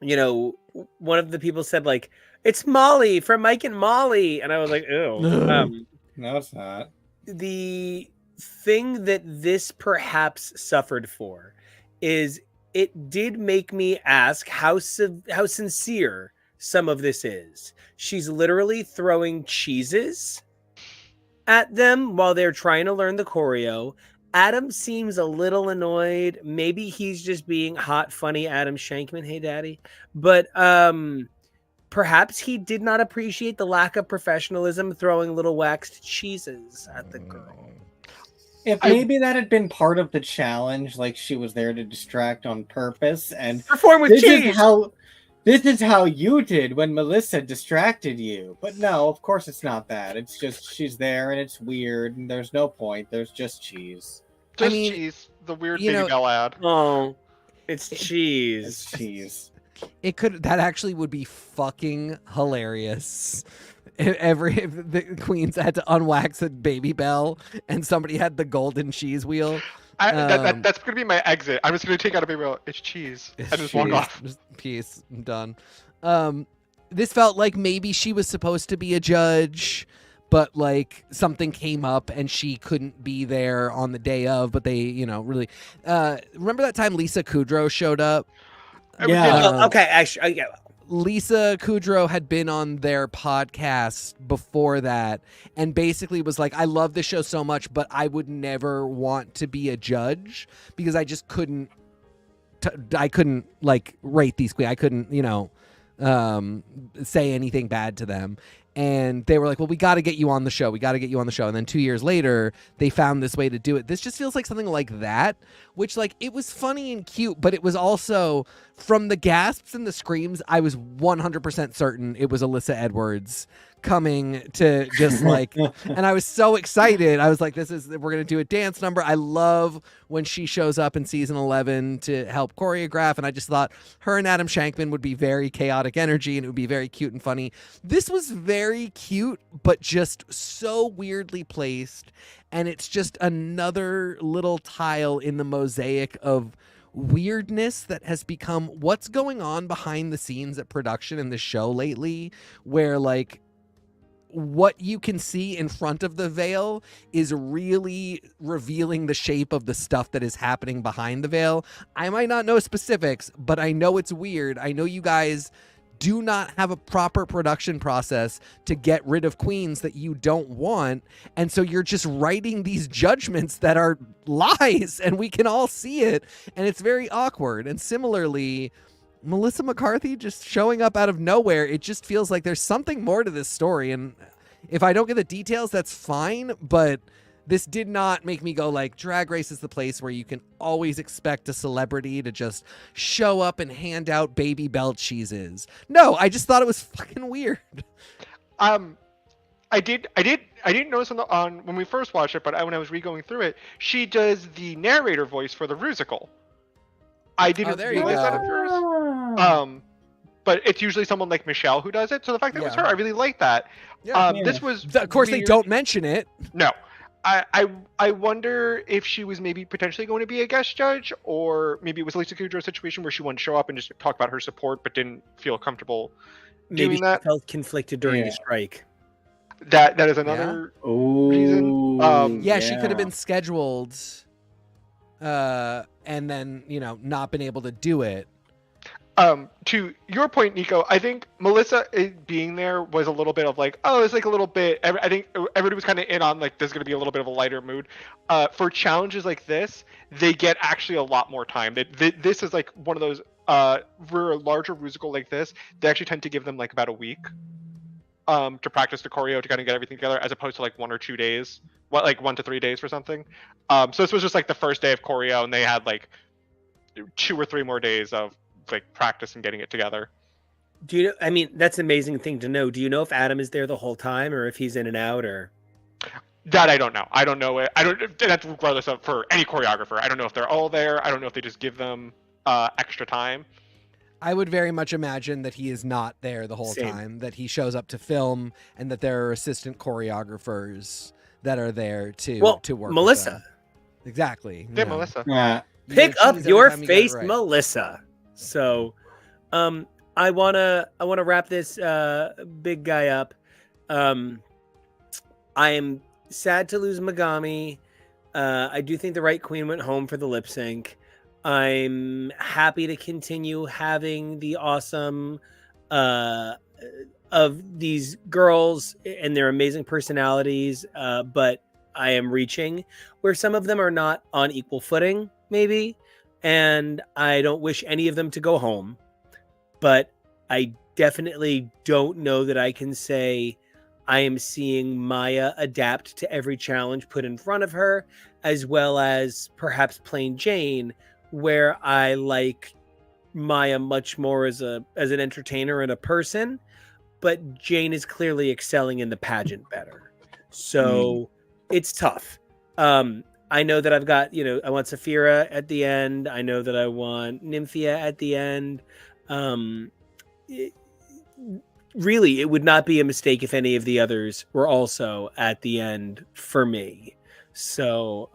one of the people said, like, it's Molly from Mike and Molly, and I was like, ew. No, it's not. The thing that this perhaps suffered for is it did make me ask how sincere some of this is. She's literally throwing cheeses at them while they're trying to learn the choreo. Adam seems a little annoyed. Maybe he's just being hot, funny Adam Shankman. Hey, daddy. But perhaps he did not appreciate the lack of professionalism throwing little waxed cheeses at the girl. If maybe that had been part of the challenge, like she was there to distract on purpose and perform with cheese. This is how you did when Melissa distracted you. But no, of course it's not that. It's just she's there and it's weird and there's no point. There's just cheese. Just mean, cheese, the weird you Baby know- Bell ad. Oh, it's It's cheese. cheese. That actually would be fucking hilarious. If the queens had to unwax a Baby Bell and somebody had the golden cheese wheel. That's gonna be my exit. I'm just gonna take out a Baby Bell. It's cheese, and just walk cheese. off. Just peace. I'm done. This felt like maybe she was supposed to be a judge, but like something came up and she couldn't be there on the day of. But they, really. Remember that time Lisa Kudrow showed up? Yeah. Oh, okay, actually, yeah. Lisa Kudrow had been on their podcast before that and basically was like, I love this show so much, but I would never want to be a judge because I just couldn't like rate these queens. I couldn't, say anything bad to them. And they were like, well, we got to get you on the show. And then 2 years later, they found this way to do it. This just feels like something like that, which like it was funny and cute, but it was also from the gasps and the screams. I was 100% certain it was Alyssa Edwards coming to just like, and I was so excited. I was like, we're going to do a dance number. I love when she shows up in season 11 to help choreograph. And I just thought her and Adam Shankman would be very chaotic energy and it would be very cute and funny. This was very cute, but just so weirdly placed. And it's just another little tile in the mosaic of weirdness that has become what's going on behind the scenes at production in the show lately, where like, what you can see in front of the veil is really revealing the shape of the stuff that is happening behind the veil. I might not know specifics, but I know it's weird. I know you guys do not have a proper production process to get rid of queens that you don't want. And so you're just writing these judgments that are lies and we can all see it. And it's very awkward. And similarly, Melissa McCarthy just showing up out of nowhere, it just feels like there's something more to this story. And if I don't get the details, that's fine. But this did not make me go like, Drag Race is the place where you can always expect a celebrity to just show up and hand out Baby Bell cheeses. No, I just thought it was fucking weird. I didn't notice on when we first watched it, but when I was re-going through it, she does the narrator voice for the Rusical. I didn't there you realize go. that at first. But it's usually someone like Michelle who does it. So the fact that it was her, I really like that. Yeah. This was Of course, they weird. don't mention it. No. I wonder if she was maybe potentially going to be a guest judge, or maybe it was a Lisa Kudrow situation where she wanted to show up and just talk about her support, but didn't feel comfortable Maybe doing she that. felt conflicted during the Yeah. strike. That is another reason. Yeah, she could have been scheduled and then, not been able to do it. To your point, Nico, I think Melissa being there was a little bit of like, oh, it's like a little bit. I think everybody was kind of in on like there's going to be a little bit of a lighter mood. For challenges like this, they get actually a lot more time. This is like one of those for a larger musical like this, they actually tend to give them like about a week to practice the choreo to kind of get everything together, as opposed to like 1 or 2 days, like 1 to 3 days for something. So this was just like the first day of choreo, and they had like 2 or 3 more days of like practice and getting it together. Do you know? I mean, that's an amazing thing to know. Do you know if Adam is there the whole time, or if he's in and out, or? That I don't know. I don't know it. I don't. That's regardless of for any choreographer. I don't know if they're all there. I don't know if they just give them extra time. I would very much imagine that he is not there the whole Same. time, that he shows up to film and that there are assistant choreographers that are there to work with Melissa. them. Exactly. Yeah, Melissa. You Pick get up cheese your every time you get it face, right. Melissa. So, I wanna wrap this big guy up. I am sad to lose Megami. I do think the right queen went home for the lip sync. I'm happy to continue having the awesome of these girls and their amazing personalities, but I am reaching where some of them are not on equal footing, maybe, and I don't wish any of them to go home, but I definitely don't know that I can say I am seeing Maya adapt to every challenge put in front of her, as well as perhaps Plain Jane, where I like Maya much more as an entertainer and a person, but Jane is clearly excelling in the pageant better. So it's tough. I know that I've got, I want Saphira at the end. I know that I want Nymphia at the end. Really, it would not be a mistake if any of the others were also at the end for me. So,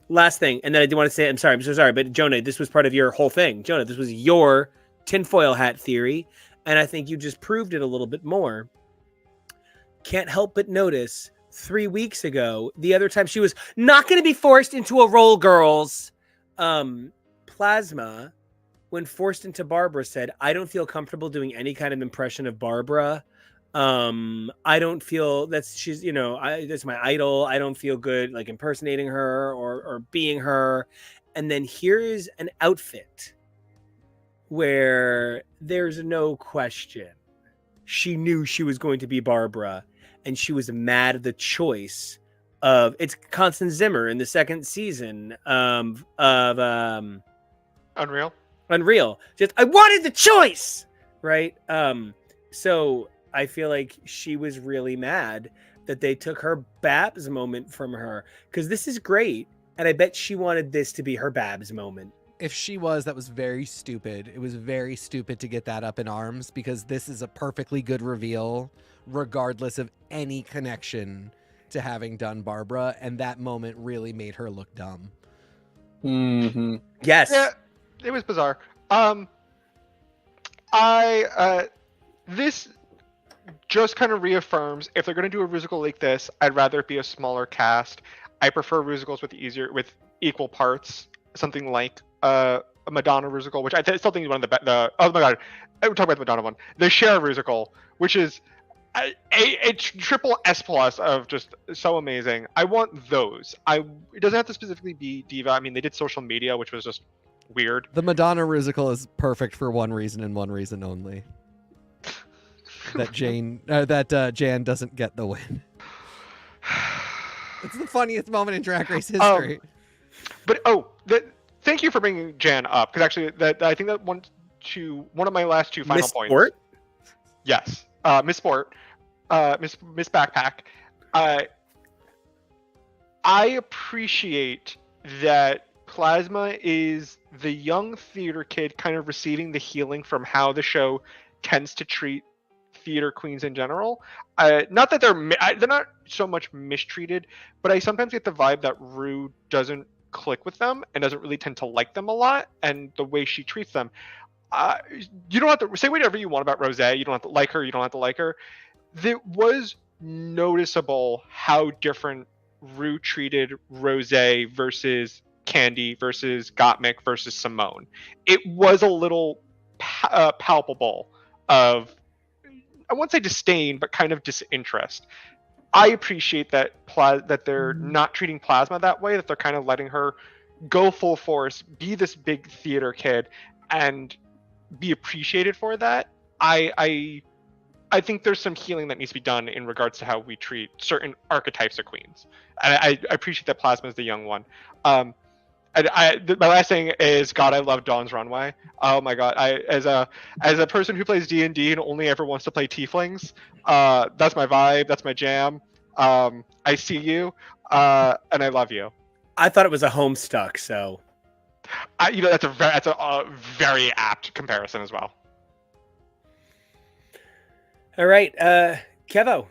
last thing. And then I do want to say, I'm so sorry, but Jonah, this was part of your whole thing. Jonah, this was your tinfoil hat theory. And I think you just proved it a little bit more. Can't help but notice 3 weeks ago, the other time she was not going to be forced into a role, girls. Plasma, when forced into Barbara, said, I don't feel comfortable doing any kind of impression of Barbara. I don't feel she's, that's my idol. I don't feel good like impersonating her or being her. And then here is an outfit where there's no question she knew she was going to be Barbara, and she was mad at the choice of it's Constance Zimmer in the second season of Unreal. Just I wanted the choice, right? So I feel like she was really mad that they took her Babs moment from her, because this is great, and I bet she wanted this to be her Babs moment. If she was, that was very stupid. It was very stupid to get that up in arms, because this is a perfectly good reveal, regardless of any connection to having done Barbara, and that moment really made her look dumb. Mm-hmm. Yes. Yeah, it was bizarre. This just kind of reaffirms, if they're going to do a musical like this, I'd rather it be a smaller cast. I prefer musicals with equal parts, something like a Madonna musical, which I still think is one of the oh my god, we're talking about the Madonna one, the Cher musical, which is a triple S plus of just so amazing. I want those. It doesn't have to specifically be diva. I mean, they did Social Media, which was just weird. The Madonna musical is perfect for one reason and one reason only. That Jan doesn't get the win. It's the funniest moment in Drag Race history. Thank you for bringing Jan up, because actually, I think that one of my last two final Miss points. Sport? Yes, Miss Sport, Miss Backpack. I appreciate that Plasma is the young theater kid kind of receiving the healing from how the show tends to treat theater queens in general. Not that they're not so much mistreated, but I sometimes get the vibe that Ru doesn't click with them and doesn't really tend to like them a lot, and the way she treats them. You don't have to say whatever you want about Rose. You don't have to like her. You don't have to like her. It was noticeable how different Ru treated Rose versus Candy versus Gottmik versus Simone. It was a little palpable of, I won't say disdain, but kind of disinterest. I appreciate that they're not treating Plasma that way, that they're kind of letting her go full force, be this big theater kid, and be appreciated for that. I think there's some healing that needs to be done in regards to how we treat certain archetypes of queens. And I appreciate that Plasma is the young one. My last thing is, God, I love Dawn's Runway. Oh my God, as a person who plays D&D and only ever wants to play tieflings, that's my vibe, that's my jam. I see you, and I love you. I thought it was a Homestuck, so that's a very apt comparison as well. All right, Kevo.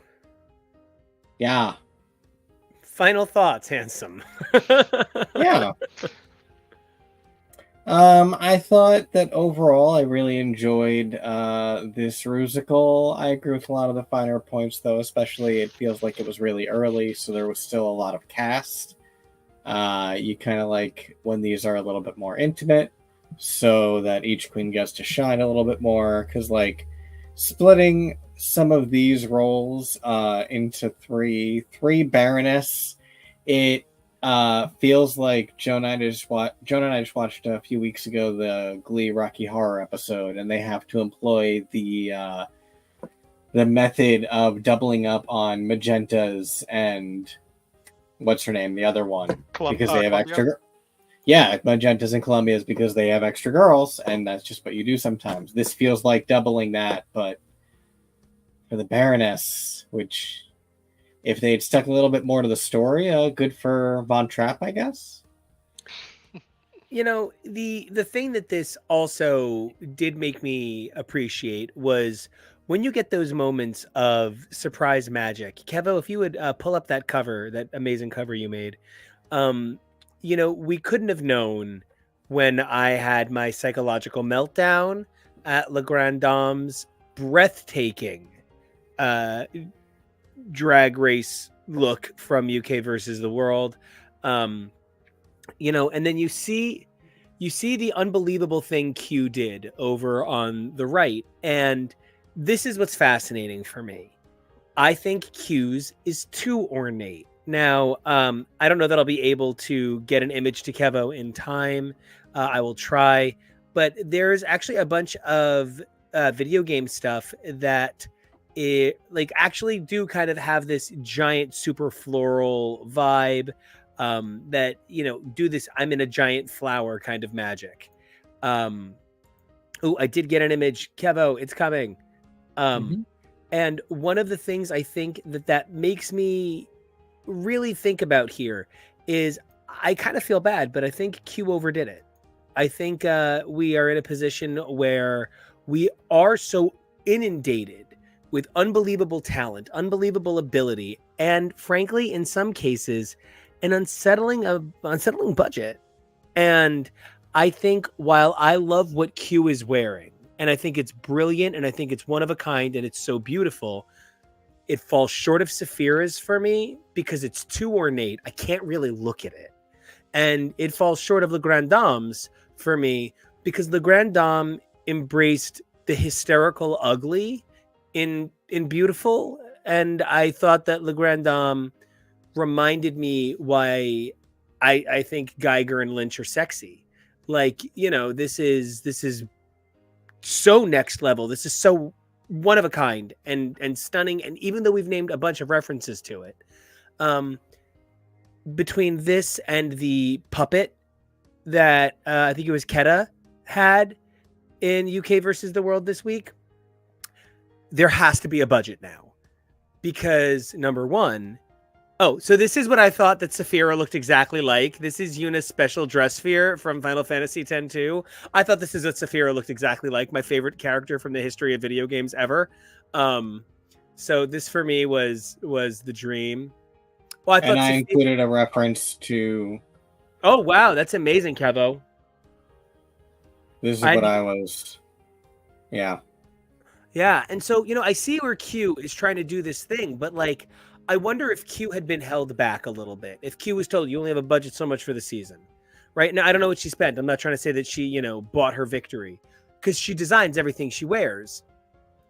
Yeah. Final thoughts, handsome. Yeah. I thought that overall I really enjoyed this Rusical. I agree with a lot of the finer points, though, especially it feels like it was really early, so there was still a lot of cast. You kind of like when these are a little bit more intimate, so that each queen gets to shine a little bit more, because like splitting some of these roles into three Baroness, it feels like Jonah and I just watched a few weeks ago the Glee Rocky Horror episode, and they have to employ the method of doubling up on Magentas and what's her name, the other one, because they have extra. Yeah, Magentas and Columbia's because they have extra girls, and that's just what you do sometimes. This feels like doubling that, but for the Baroness, which, if they had stuck a little bit more to the story, good for Von Trapp, I guess. You know, the thing that this also did make me appreciate was when you get those moments of surprise magic. Kevo, if you would pull up that cover, that amazing cover you made, you know, we couldn't have known when I had my psychological meltdown at Le Grand Dame's breathtaking uh, drag race look from UK versus the world. Um, you know, and then you see the unbelievable thing Q did over on the right, and this is what's fascinating for me. I think Q's is too ornate. Now, I don't know that I'll be able to get an image to Kevo in time. I will try, but there's actually a bunch of video game stuff that like actually do kind of have this giant super floral vibe, that, you know, do this I'm in a giant flower kind of magic. Oh, I did get an image. Kevo, it's coming. And one of the things I think that makes me really think about here is I kind of feel bad, but I think Q overdid it. I think we are in a position where we are so inundated with unbelievable talent, unbelievable ability, and frankly, in some cases, an unsettling budget. And I think while I love what Q is wearing, and I think it's brilliant, and I think it's one of a kind, and it's so beautiful, it falls short of Saphira's for me because it's too ornate. I can't really look at it. And it falls short of Le Grand Dame's for me because Le Grand Dame embraced the hysterical ugly in beautiful. And I thought that Le Grand Dame reminded me why I think Geiger and Lynch are sexy. Like, you know, this is so next level. This is so one of a kind and stunning. And even though we've named a bunch of references to it, between this and the puppet that I think it was Keta had in UK versus the world this week, there has to be a budget now because number one, so this is what I thought that Saphira looked exactly like. This is Yuna's special dress sphere from Final Fantasy X-2. I thought this is what Saphira looked exactly like. My favorite character from the history of video games ever. So this for me was the dream. Well, I thought I included a reference to. Oh wow, that's amazing, Kevo. This is what I was. Yeah. Yeah, and so, you know, I see where Q is trying to do this thing, but like, I wonder if Q had been held back a little bit. If Q was told you only have a budget so much for the season, right? Now, I don't know what she spent. I'm not trying to say that she, you know, bought her victory because she designs everything she wears.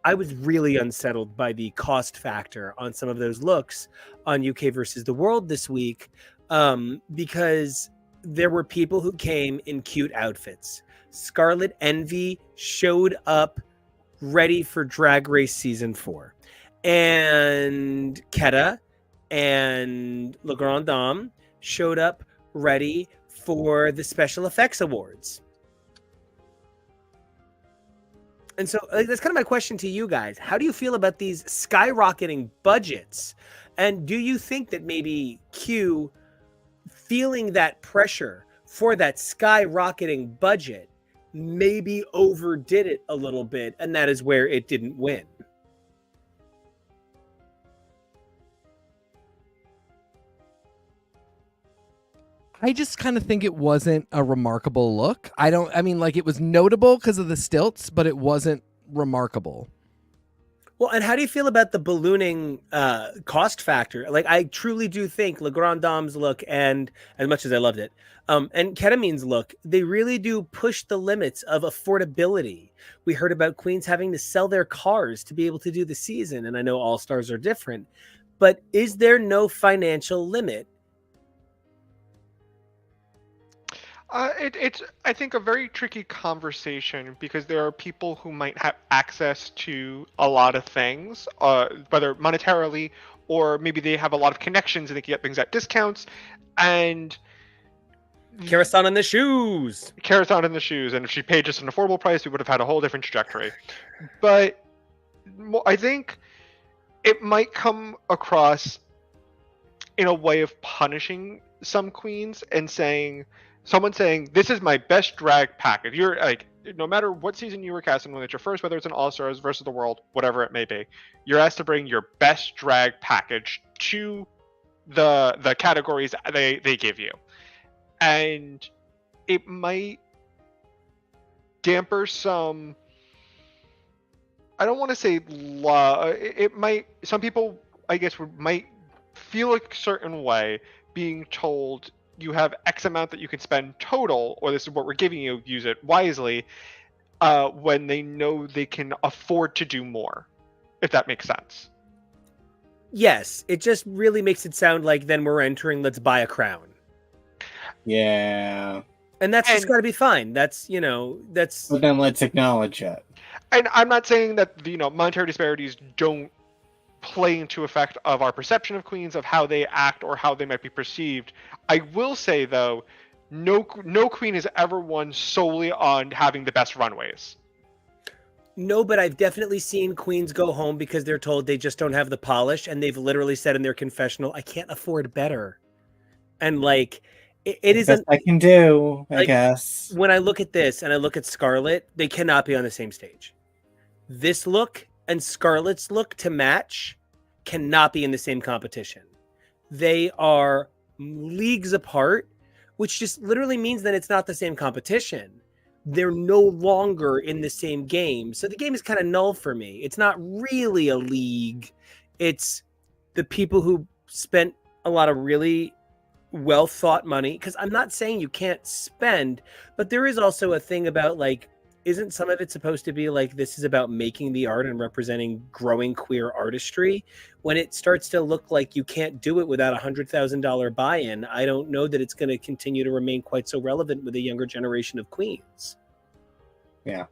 I was really unsettled by the cost factor on some of those looks on UK versus the world this week, because there were people who came in cute outfits. Scarlet Envy showed up ready for Drag Race Season 4. And Keta and Le Grand Dame showed up ready for the Special Effects Awards. And so that's kind of my question to you guys. How do you feel about these skyrocketing budgets? And do you think that maybe Q, feeling that pressure for that skyrocketing budget, maybe overdid it a little bit, and that is where it didn't win? I just kind of think it wasn't a remarkable look. I mean, like, it was notable because of the stilts, but it wasn't remarkable. Well, and how do you feel about the ballooning cost factor? Like, I truly do think Le Grand Dame's look, and as much as I loved it, and Ketamine's look, they really do push the limits of affordability. We heard about queens having to sell their cars to be able to do the season, and I know all stars are different, but is there no financial limit? It's, I think, a very tricky conversation because there are people who might have access to a lot of things, whether monetarily or maybe they have a lot of connections and they can get things at discounts. And Karasan in the shoes. Karasan in the shoes, and if she paid just an affordable price, we would have had a whole different trajectory. But I think it might come across in a way of punishing some queens and someone saying, this is my best drag package. You're like, no matter what season you were casting, when it's your first, whether it's an All-Stars versus the World, whatever it may be, you're asked to bring your best drag package to the categories they give you. And it might damper some, I don't want to say love, it might, some people, I guess, might feel a certain way being told you have X amount that you can spend total, or this is what we're giving you, use it wisely, when they know they can afford to do more, if that makes sense. Yes, it just really makes it sound like then we're entering let's buy a crown. Yeah. And that's just got to be fine. That's, that's... But then let's acknowledge it. And I'm not saying that, monetary disparities don't play into effect of our perception of queens, of how they act or how they might be perceived. I will say, though, no queen has ever won solely on having the best runways. No, but I've definitely seen queens go home because they're told they just don't have the polish, and they've literally said in their confessional, I can't afford better. And like, it isn't... I can do, I like, guess. When I look at this and I look at Scarlett, they cannot be on the same stage. This look and Scarlett's look to match cannot be in the same competition. They are leagues apart, which just literally means that it's not the same competition. They're no longer in the same game. So the game is kind of null for me. It's not really a league. It's the people who spent a lot of really well thought money, because I'm not saying you can't spend, but there is also a thing about, like, isn't some of it supposed to be like, this is about making the art and representing growing queer artistry? When it starts to look like you can't do it without $100,000 buy-in, I don't know that it's going to continue to remain quite so relevant with a younger generation of queens. Yeah,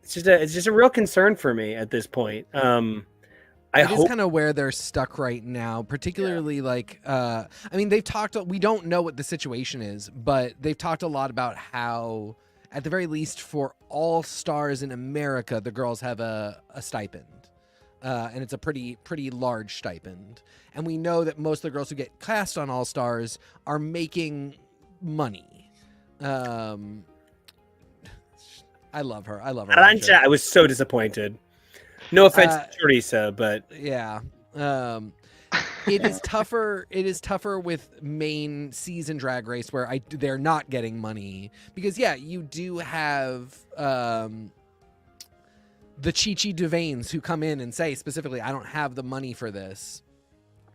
it's just a real concern for me at this point. It is kind of where they're stuck right now, particularly I mean, they've talked, we don't know what the situation is, but they've talked a lot about how, at the very least, for all stars in America, the girls have a stipend. And it's a pretty large stipend. And we know that most of the girls who get cast on All Stars are making money. I love her. Arancha, I was so disappointed. No offense to Teresa, but yeah. It is tougher. It is tougher with main season Drag Race where they're not getting money, because you do have the Chi-Chi Devanes who come in and say specifically, I don't have the money for this.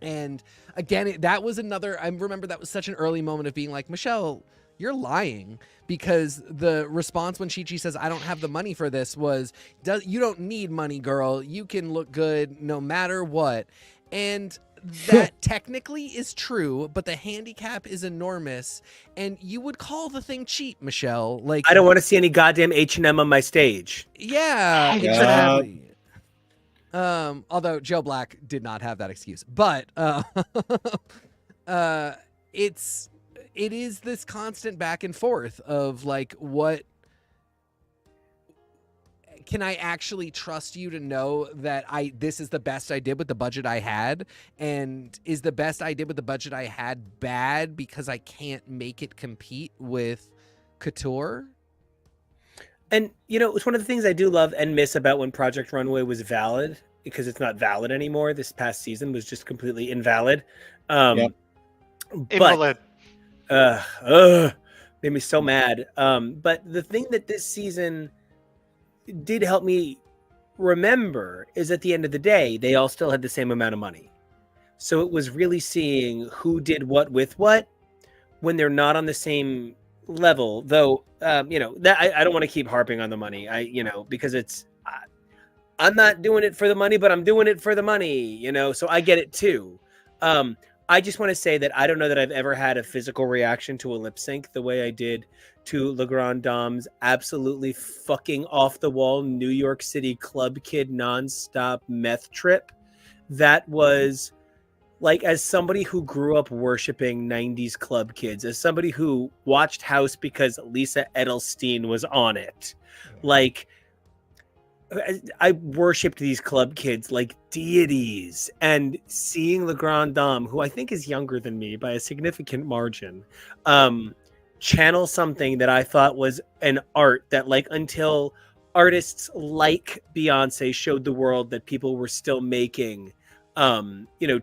And again, that was another, I remember that was such an early moment of being like, Michelle, you're lying, because the response when Chi-Chi says, I don't have the money for this was, you don't need money, girl. You can look good no matter what. And that technically is true, but the handicap is enormous, and you would call the thing cheap, Michelle. Like, I don't want to see any goddamn H&M on my stage. Yeah, exactly. Although Joe Black did not have that excuse, but it is this constant back and forth of like, what can I actually trust you to know that this is the best I did with the budget I had? And is the best I did with the budget I had bad because I can't make it compete with couture? And, it's one of the things I do love and miss about when Project Runway was valid, because it's not valid anymore. This past season was just completely invalid. Invalid. Made me so mad. But the thing that this season did help me remember is, at the end of the day, they all still had the same amount of money. So it was really seeing who did what with what when they're not on the same level. Though, that I don't want to keep harping on the money. Because it's, I'm not doing it for the money, but I'm doing it for the money, so I get it too. I just want to say that I don't know that I've ever had a physical reaction to a lip sync the way I did to Le Grand Dame's absolutely fucking off the wall New York City club kid nonstop meth trip. That was like as somebody who grew up worshiping 90s club kids, as somebody who watched House because Lisa Edelstein was on it, like I worshipped these club kids like deities, and seeing the Grand Dame, who I think is younger than me by a significant margin, channel something that I thought was an art that, like, until artists like Beyonce showed the world that people were still making,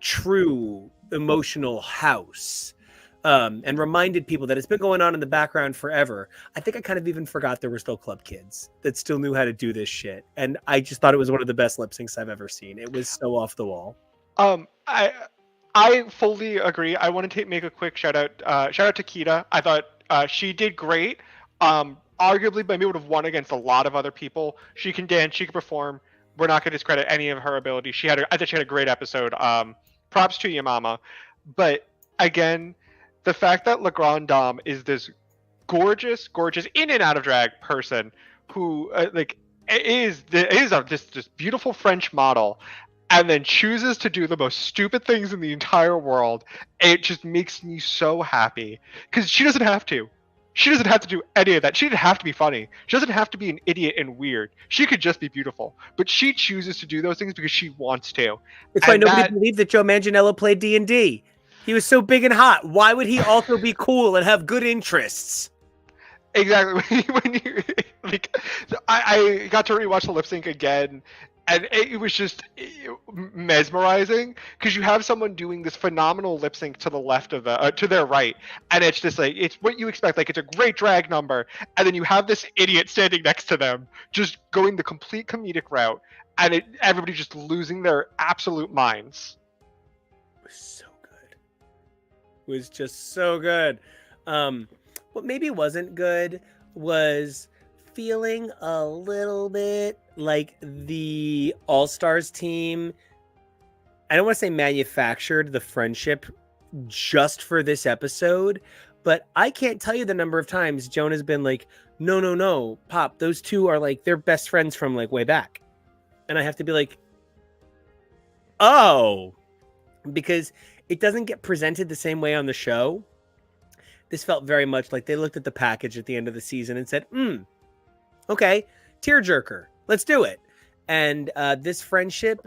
true emotional house. And reminded people that it's been going on in the background forever. I think I kind of even forgot there were still club kids that still knew how to do this shit. And I just thought it was one of the best lip syncs I've ever seen. It was so off the wall. I fully agree. I want to make a quick shout out to Kita. I thought she did great. Arguably, maybe would have won against a lot of other people. She can dance. She can perform. We're not going to discredit any of her ability. I thought she had a great episode. Props to you, Mama. But again, the fact that Le Grand Dame is this gorgeous in and out of drag person who is this beautiful French model, and then chooses to do the most stupid things in the entire world, it just makes me so happy because she doesn't have to. She doesn't have to do any of that. She didn't have to be funny. She doesn't have to be an idiot and weird. She could just be beautiful. But she chooses to do those things because she wants to. It's why nobody believed that Joe Manganiello played D&D. He was so big and hot. Why would he also be cool and have good interests? Exactly. I got to rewatch the lip sync again, and it was just mesmerizing because you have someone doing this phenomenal lip sync to the left of to their right, and it's just like it's what you expect. Like, it's a great drag number, and then you have this idiot standing next to them, just going the complete comedic route, and everybody just losing their absolute minds. Was just so good. What maybe wasn't good was feeling a little bit like the All-Stars team, I don't want to say manufactured the friendship just for this episode, but I can't tell you the number of times Joan has been like, no, Pop, those two are like, they're best friends from like way back. And I have to be like, oh, because it doesn't get presented the same way on the show. This felt very much like they looked at the package at the end of the season and said, okay, tearjerker, let's do it. And this friendship,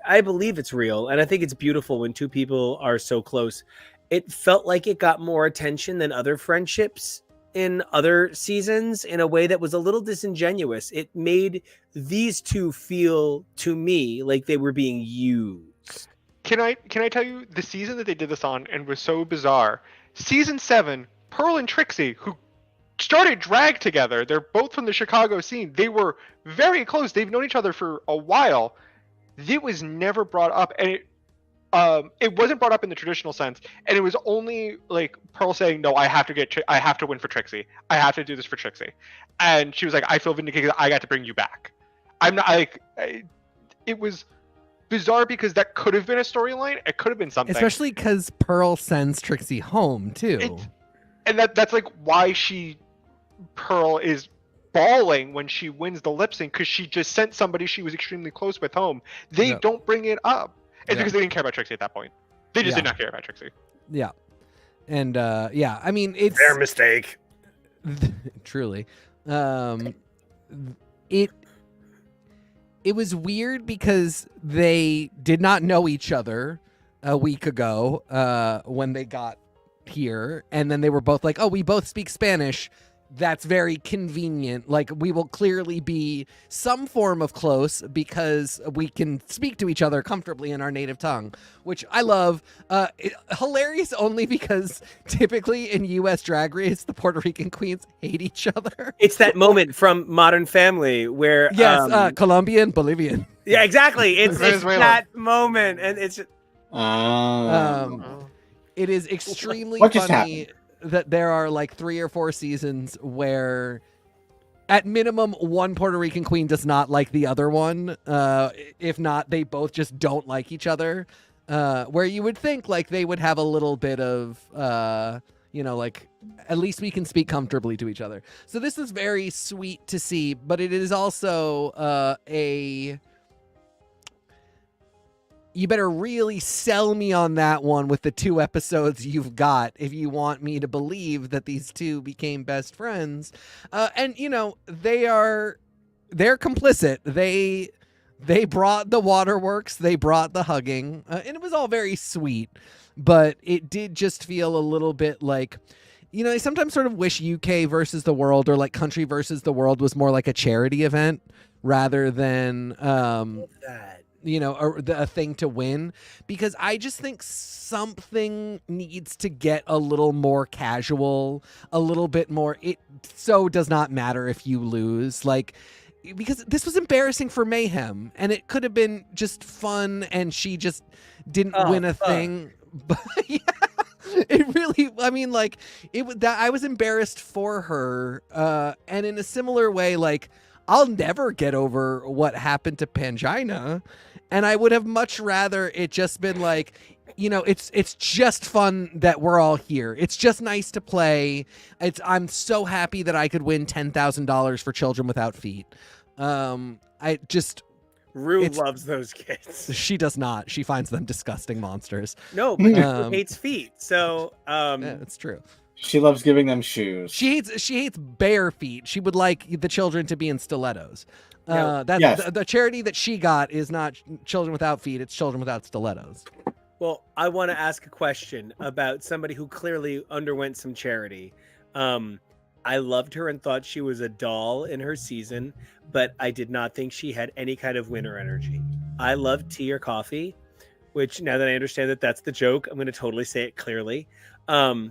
I believe it's real. And I think it's beautiful when two people are so close. It felt like it got more attention than other friendships in other seasons in a way that was a little disingenuous. It made these two feel, to me, like they were being used. Can I tell you the season that they did this on and was so bizarre? Season 7, Pearl and Trixie, who started drag together, they're both from the Chicago scene. They were very close. They've known each other for a while. It was never brought up, and it wasn't brought up in the traditional sense. And it was only like Pearl saying, "No, I have to win for Trixie. I have to do this for Trixie." And she was like, "I feel vindicated. I got to bring you back." I'm not like it was bizarre because that could have been a storyline. It could have been something. Especially because Pearl sends Trixie home too. And that's like why Pearl is bawling when she wins the lip sync, because she just sent somebody she was extremely close with home. They don't bring it up. It's because they didn't care about Trixie at that point. They just did not care about Trixie. Yeah. And I mean, it's their mistake. Truly. It was weird because they did not know each other a week ago when they got here, and then they were both like, "Oh, we both speak Spanish. That's very convenient. Like, we will clearly be some form of close because we can speak to each other comfortably in our native tongue," which I love. Hilarious only because typically in U.S. Drag Race, the Puerto Rican queens hate each other. It's that moment from Modern Family where Colombian, Bolivian. Yeah, exactly. It's Venezuela. that moment, and it's. It is extremely What just funny happened? that there are like 3 or 4 seasons where at minimum one Puerto Rican queen does not like the other one. If not, they both just don't like each other. Where you would think like they would have a little bit of, like at least we can speak comfortably to each other. So this is very sweet to see, but it is also you better really sell me on that one with the 2 episodes you've got if you want me to believe that these two became best friends. And you know, they're complicit. They brought the waterworks, they brought the hugging, and it was all very sweet, but it did just feel a little bit like, you know, I sometimes sort of wish UK versus the world or like country versus the world was more like a charity event rather than That. you know, a thing to win, because I just think something needs to get a little more casual, a little bit more. It so does not matter if you lose, like, because this was embarrassing for Mayhem, and it could have been just fun, and she just didn't win a thing. But yeah, it really, I mean, like, that I was embarrassed for her, and in a similar way, like, I'll never get over what happened to Pangina, and I would have much rather it just been like, you know, it's just fun that we're all here. It's just nice to play. I'm so happy that I could win $10,000 for Children Without Feet. I just Ru loves those kids. She does not. She finds them disgusting monsters. No, but Ru hates feet. So yeah, it's true. She loves giving them shoes. She hates bare feet. She would like the children to be in stilettos. No. That's Yes. the charity that she got is not Children Without Feet. It's Children Without Stilettos. Well, I want to ask a question about somebody who clearly underwent some charity. I loved her and thought she was a doll in her season, but I did not think she had any kind of winner energy. I love tea or coffee, which now that I understand that that's the joke, I'm going to totally say it clearly. The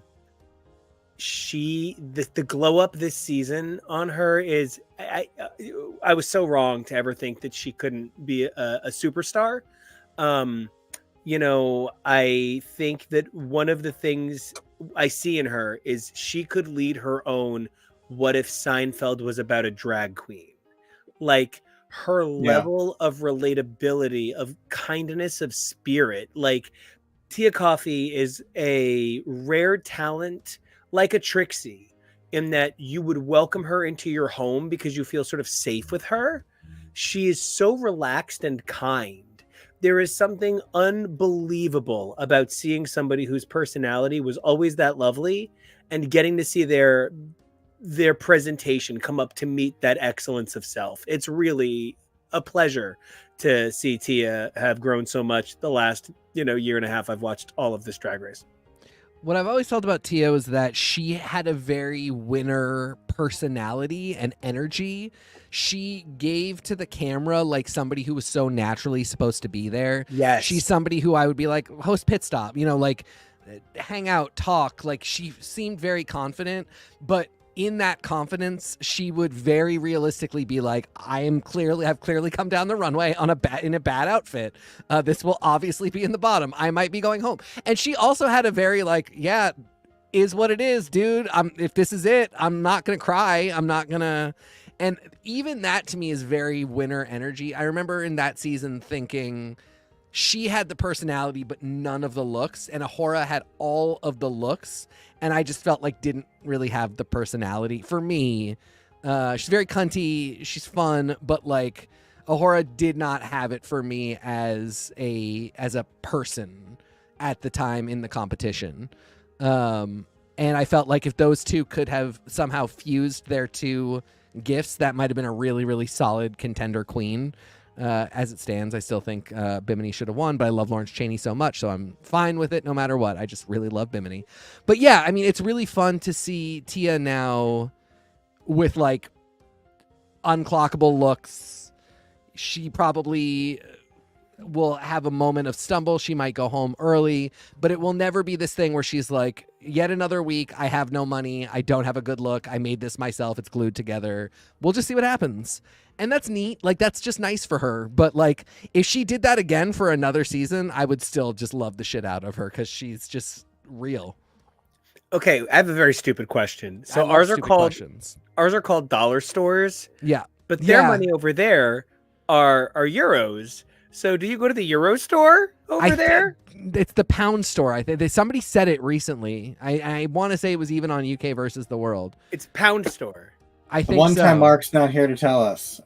glow up this season on her is I was so wrong to ever think that she couldn't be a superstar. You know, I think that one of the things I see in her is she could lead her own What If Seinfeld Was About a Drag Queen. Like, her level of relatability, of kindness of spirit. Like, Tia Coffee is a rare talent, like a Trixie, in that you would welcome her into your home because you feel sort of safe with her. She is so relaxed and kind. There is something unbelievable about seeing somebody whose personality was always that lovely and getting to see their presentation come up to meet that excellence of self. It's really a pleasure to see Tia have grown so much the last, year and a half I've watched all of this Drag Race. What I've always felt about Tia is that she had a very winner personality and energy. She gave to the camera like somebody who was so naturally supposed to be there. Yes. She's somebody who I would be like, host pit stop, like hang out, talk. Like, she seemed very confident, but in that confidence, she would very realistically be like, I've clearly come down the runway in a bad outfit. This will obviously be in the bottom. I might be going home. And she also had a very like, yeah, is what it is, dude. If this is it, I'm not going to cry. I'm not going to. And even that to me is very winner energy. I remember in that season thinking she had the personality, but none of the looks. And Ahura had all of the looks. And I just felt like didn't really have the personality for me. She's very cunty. She's fun, but like Ahura did not have it for me as a person at the time in the competition. And I felt like if those two could have somehow fused their two gifts, that might have been a really, really solid contender queen. As it stands, I still think Bimini should have won, but I love Lawrence Chaney so much, so I'm fine with it no matter what. I just really love Bimini. But yeah, I mean, it's really fun to see Tia now with like unclockable looks. She probably will have a moment of stumble. She might go home early, but it will never be this thing where she's like, yet another week, I have no money, I don't have a good look, I made this myself, it's glued together. We'll just see what happens. And that's neat. Like, that's just nice for her. But like, if she did that again for another season, I would still just love the shit out of her because she's just real. Okay, I have a very stupid question. So ours are called dollar stores. Yeah. But their money over there are euros. So do you go to the Euro store over there? It's the pound store. I think somebody said it recently. I want to say it was even on UK versus the World. It's pound store. I think One time so. Mark's not here to tell us.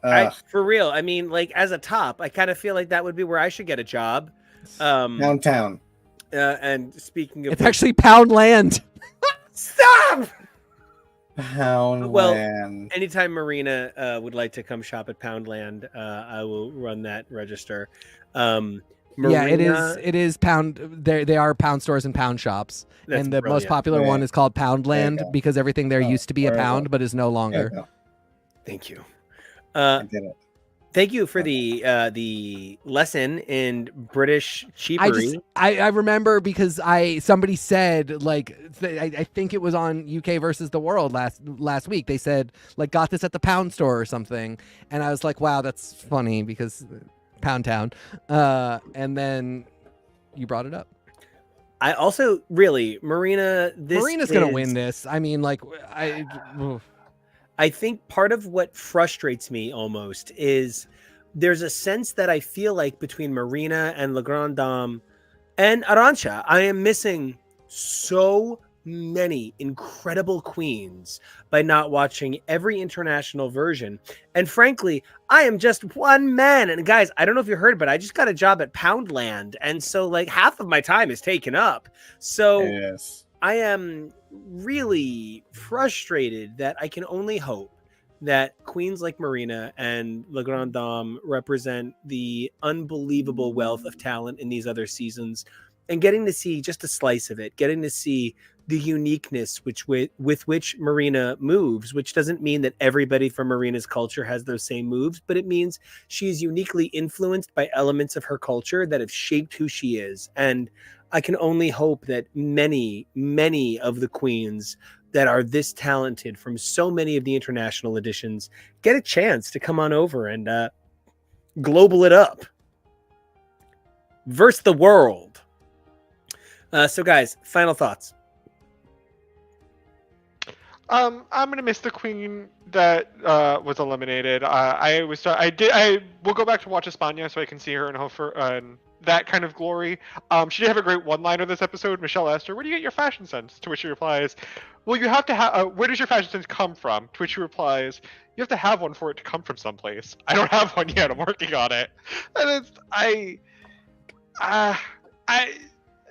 For real. I mean, like, as a top, I kind of feel like that would be where I should get a job. Downtown. And speaking of It's actually Pound Land. stop. Well, Poundland. anytime Marina would like to come shop at Poundland, I will run that register. Marina, Yeah, it is pound. They are pound stores and pound shops, That's and the most brilliant. popular one is called There you Poundland go. because everything there used to be a there you go. pound, but is no There you longer. go. Thank you. I did it. Thank you for the lesson in British cheapery. I remember because somebody said like I think it was on UK versus the World last week. They said like got this at the pound store or something, and I was like, wow, that's funny because Pound Town. And then you brought it up. I also really Marina's gonna win this. I mean, like I think part of what frustrates me almost is there's a sense that I feel like between Marina and La Grande Dame and Arantxa, I am missing so many incredible queens by not watching every international version. And frankly, I am just one man. And guys, I don't know if you heard, but I just got a job at Poundland. And so like half of my time is taken up. So Yes. I am really frustrated that I can only hope that queens like Marina and La Grande Dame represent the unbelievable wealth of talent in these other seasons, and getting to see just a slice of it, getting to see the uniqueness with which Marina moves, which doesn't mean that everybody from Marina's culture has those same moves, but it means she's uniquely influenced by elements of her culture that have shaped who she is. And I can only hope that many, many of the queens that are this talented from so many of the international editions get a chance to come on over and global it up. Verse the world. So guys, final thoughts. I'm gonna miss the queen that was eliminated. I will go back to watch España so I can see her in that kind of glory. She did have a great one-liner this episode. Michelle asked her, "Where do you get your fashion sense?" To which she replies, "Well, you have to have. Where does your fashion sense come from?" To which she replies, "You have to have one for it to come from someplace. I don't have one yet. I'm working on it." And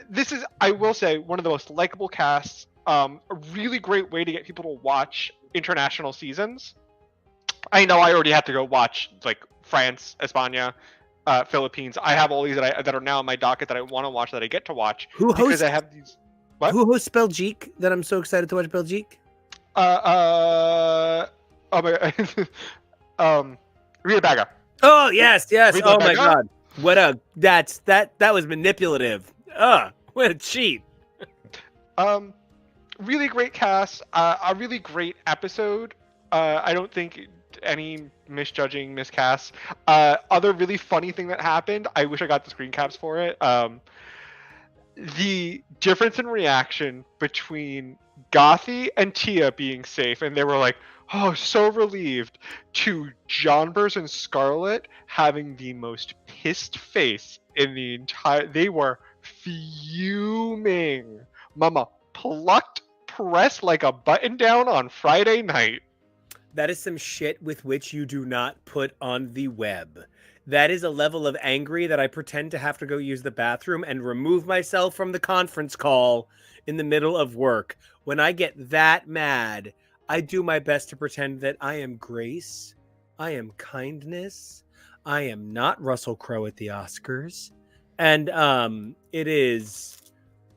this is, I will say, one of the most likable casts. A really great way to get people to watch international seasons. I know I already have to go watch like France, España, Philippines. I have all these that are now on my docket that I want to watch, that I get to watch. Who hosts? Because I have these. What? Who hosts Belgique? That I'm so excited to watch Belgique. Oh my God. Rita Baga. Oh yes. Rita Oh my Baga? God. That was manipulative. What a cheat. Really great cast. A really great episode. I don't think any miscasts. Other really funny thing that happened. I wish I got the screen caps for it. The difference in reaction between Gothy and Tia being safe, and they were like, "Oh, so relieved," to Jonbers and Scarlett having the most pissed face in the entire. They were fuming. Mama plucked press like a button down on Friday night. That is some shit with which you do not put on the web. That is a level of angry that I pretend to have to go use the bathroom and remove myself from the conference call in the middle of work. When I get that mad, I do my best to pretend that I am grace, I am kindness, I am not Russell Crowe at the Oscars. And it is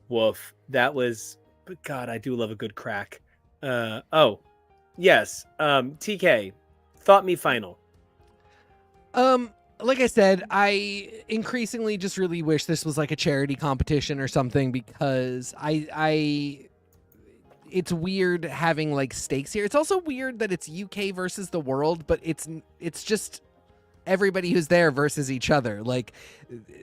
woof. That was, but God, I do love a good crack. Yes. TK, thought me final. Like I said, I increasingly just really wish this was like a charity competition or something, because it's weird having like stakes here. It's also weird that it's UK versus the world, but it's just everybody who's there versus each other. Like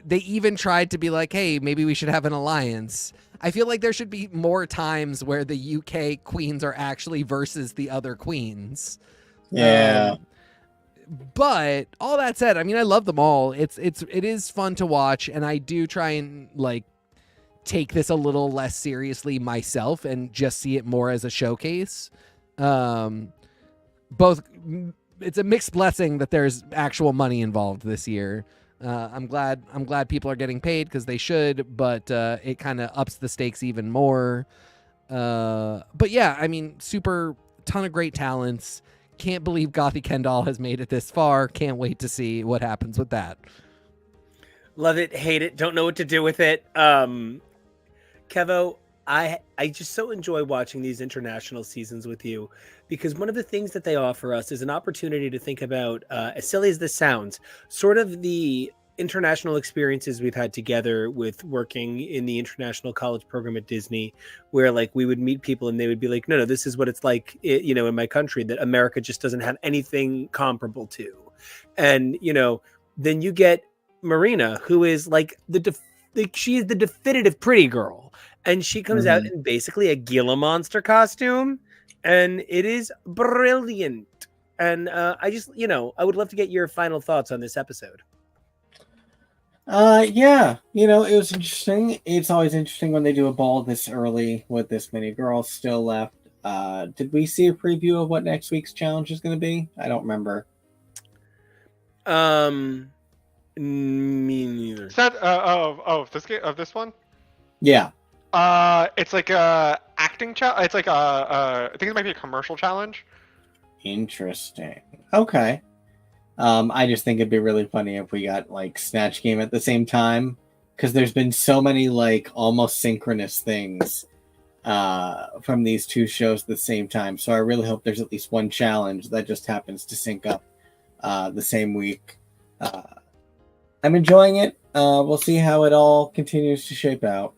they even tried to be like, hey, maybe we should have an alliance. I feel like there should be more times where the UK queens are actually versus the other queens. Yeah. But all that said, I mean, I love them all. It is fun to watch, and I do try and like take this a little less seriously myself and just see it more as a showcase. Both, it's a mixed blessing that there's actual money involved this year. I'm glad people are getting paid because they should, but it kind of ups the stakes even more. But yeah, I mean, super ton of great talents. Can't believe Gothy Kendall has made it this far. Can't wait to see what happens with that. Love it, hate it, don't know what to do with it. Kevo, I just so enjoy watching these international seasons with you, because one of the things that they offer us is an opportunity to think about, as silly as this sounds, sort of the international experiences we've had together with working in the international college program at Disney, where like we would meet people and they would be like, no, this is what it's like, in my country that America just doesn't have anything comparable to. And, then you get Marina, who is like she is the definitive pretty girl. And she comes out in basically a Gila monster costume, and it is brilliant. And I just, I would love to get your final thoughts on this episode. Yeah, it was interesting. It's always interesting when they do a ball this early with this many girls still left. Did we see a preview of what next week's challenge is going to be? I don't remember. Me neither. Is that of this one? Yeah. It's like a acting challenge. It's like I think it might be a commercial challenge. Interesting. Okay. I just think it'd be really funny if we got like Snatch Game at the same time, because there's been so many like almost synchronous things from these two shows at the same time. So I really hope there's at least one challenge that just happens to sync up the same week. I'm enjoying it. We'll see how it all continues to shape out.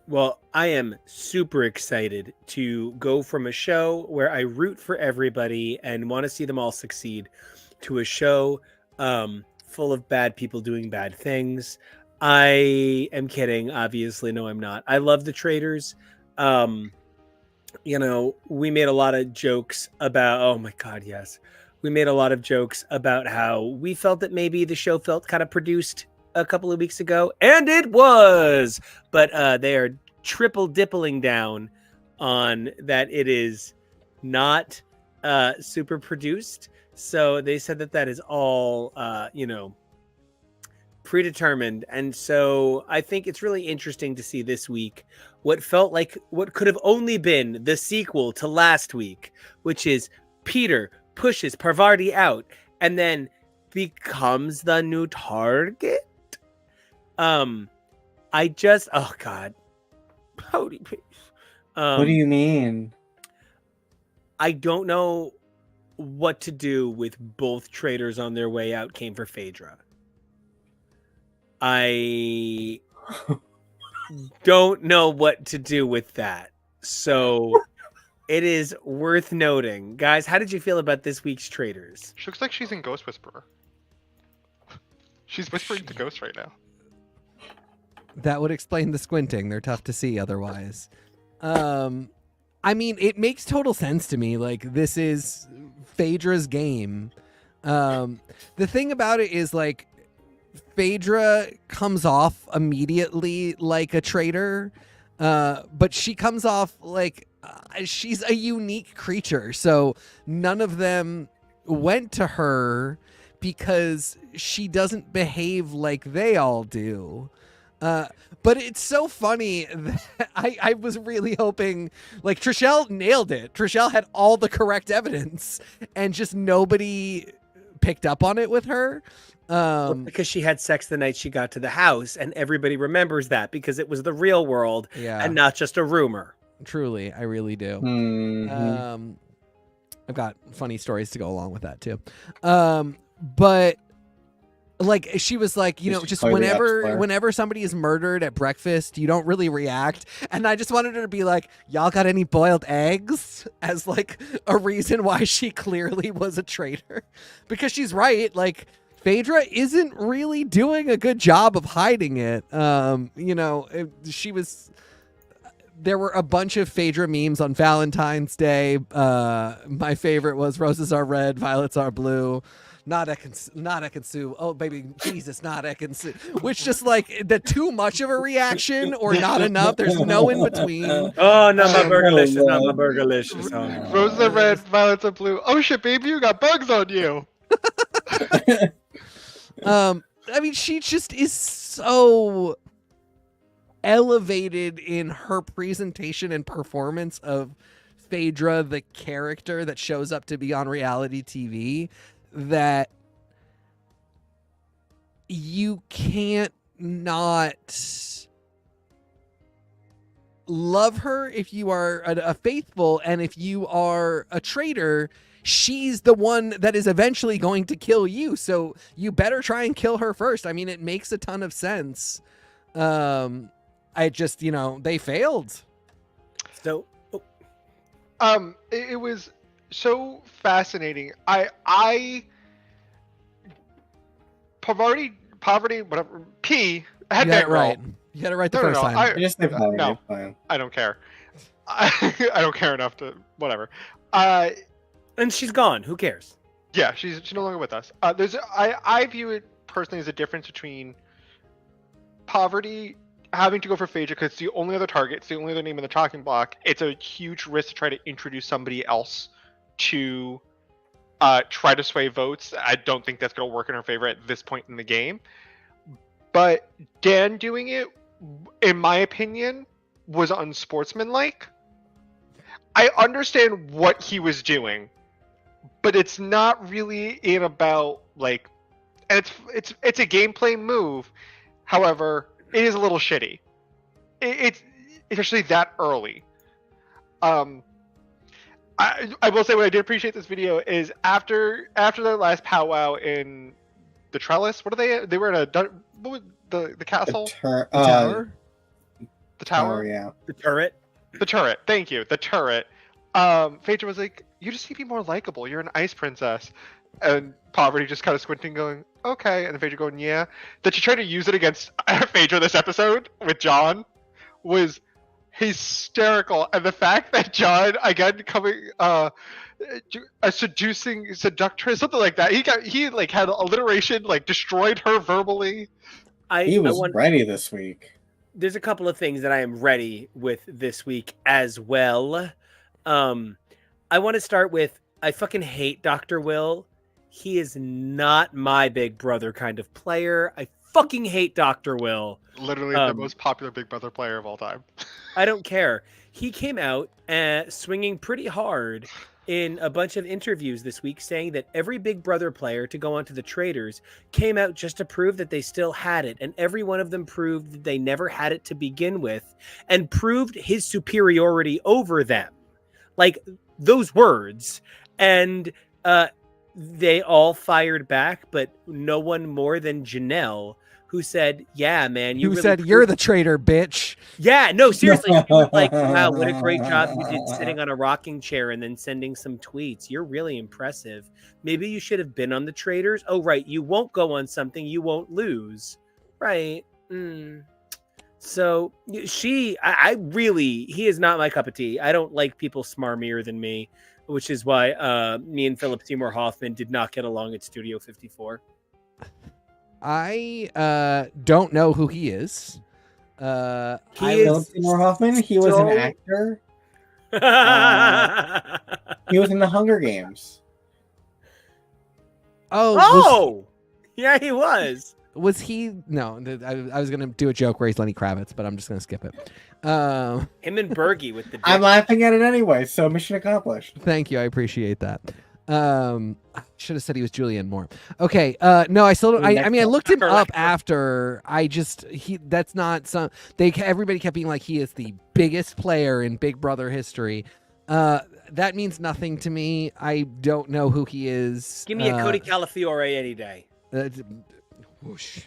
Well, I am super excited to go from a show where I root for everybody and want to see them all succeed to a show full of bad people doing bad things. I am kidding, obviously. No, I'm not. I love the Traitors. We made a lot of jokes about, oh my God, yes. We made a lot of jokes about how we felt that maybe the show felt kind of produced a couple of weeks ago, and it was, but they are triple dippling down on that it is not super produced. So they said that is all predetermined. And so I think it's really interesting to see this week what felt like what could have only been the sequel to last week, which is Peter pushes Parvati out and then becomes the new target. I just, oh God, Howdy peace. What do you mean? I don't know what to do with both Traitors on their way out came for Phaedra. I don't know what to do with that. So it is worth noting. Guys, how did you feel about this week's Traitors? She looks like she's in Ghost Whisperer. She's whispering to Ghost right now. That would explain the squinting. They're tough to see otherwise. I mean, it makes total sense to me. Like, this is Phaedra's game. The thing about it is, like, Phaedra comes off immediately like a traitor, but she comes off like she's a unique creature. So none of them went to her because she doesn't behave like they all do. But it's so funny that I was really hoping, like, Trishelle nailed it. Trishelle had all the correct evidence and just nobody picked up on it with her. Because she had sex the night she got to the house, and everybody remembers that because it was the real world and not just a rumor. Truly, I really do. Mm-hmm. I've got funny stories to go along with that too. But like, she was like, just whenever somebody is murdered at breakfast, you don't really react. And I just wanted her to be like, y'all got any boiled eggs? As like a reason why she clearly was a traitor. Because she's right. Like, Phaedra isn't really doing a good job of hiding it. There were a bunch of Phaedra memes on Valentine's Day. My favorite was roses are red, violets are blue. Not Ekansu. Oh, baby, Jesus, not Ekansu. Which just like the too much of a reaction or not enough. There's no in between. Oh, not my burgerlicious, not my burgerlicious. Oh, no. Roses are red, violets are blue. Oh shit, baby, you got bugs on you. I mean, she just is so elevated in her presentation and performance of Phaedra, the character that shows up to be on reality TV, that you can't not love her if you are a faithful, and if you are a traitor, she's the one that is eventually going to kill you. So you better try and kill her first. I mean, it makes a ton of sense. I just, they failed. So, it was so fascinating. Poverty, whatever. I had that right. You had it right the first time. I just say poverty. No, Fine. I don't care. I don't care enough to whatever. and she's gone. Who cares? Yeah, she's no longer with us. I view it personally as a difference between poverty having to go for Phaedra because it's the only other target, it's the only other name in the talking block. It's a huge risk to try to introduce somebody else to try to sway votes. I don't think that's going to work in her favor at this point in the game. But Dan doing it, in my opinion, was unsportsmanlike. I understand what he was doing, but it's not really in about like, and it's a gameplay move. However, it is a little shitty. It's especially that early. I will say what I did appreciate this video is after their last powwow in the trellis. What are they? They were in what was the castle? The tower. The tower. Yeah. The turret. The turret. Thank you. The turret. Phaedra was like, "You just need to be more likable. You're an ice princess." And Poverty just kind of squinting, going, "Okay." And Phaedra going, "Yeah." That she tried to use it against Phaedra this episode with John was hysterical. And the fact that John again coming a seductress, something like that. He had alliteration, destroyed her verbally. He was ready this week. There's a couple of things that I am ready with this week as well. I want to start with, I fucking hate Dr. Will. He is not my Big Brother kind of player. I fucking hate Dr. Will. Literally the most popular Big Brother player of all time. I don't care. He came out swinging pretty hard in a bunch of interviews this week, saying that every Big Brother player to go onto the Traitors came out just to prove that they still had it. And every one of them proved that they never had it to begin with, and proved his superiority over them. Like those words. And they all fired back, but no one more than Janelle, who said, "Yeah, man, you." Who really said, "You're the traitor, bitch." Yeah, no, seriously. She was like, "Wow, what a great job you did sitting on a rocking chair and then sending some tweets. You're really impressive. Maybe you should have been on the Traitors. Oh, right, you won't go on something you won't lose, right?" So I really, he is not my cup of tea. I don't like people smarmier than me, which is why me and Philip Seymour Hoffman did not get along at Studio 54. I don't know who he is. Philip Seymour Hoffman. He was an actor. He was in the Hunger Games. Yeah, he was. Was he? No, I was gonna do a joke where he's Lenny Kravitz, but I'm just gonna skip it. Him and Bergie with the. I'm laughing at it anyway, so mission accomplished. Thank you, I appreciate that. I should have said he was Julianne Moore. Okay, no, I still don't. I mean, I looked him up after. That's not some. Everybody kept being like, he is the biggest player in Big Brother history. That means nothing to me. I don't know who he is. Give me a Cody Calafiore any day. Whoosh.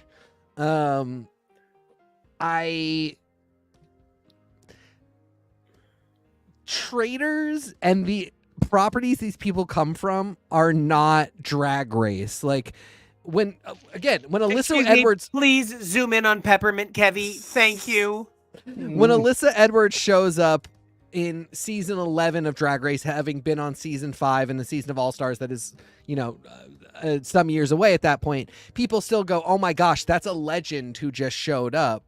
Traitors and the properties these people come from are not Drag Race. Like when Alyssa Edwards, please zoom in on Peppermint Kevy. Thank you. When Alyssa Edwards shows up in season 11 of Drag Race, having been on season 5 and the season of All Stars that is, some years away at that point, people still go, "Oh my gosh, that's a legend who just showed up."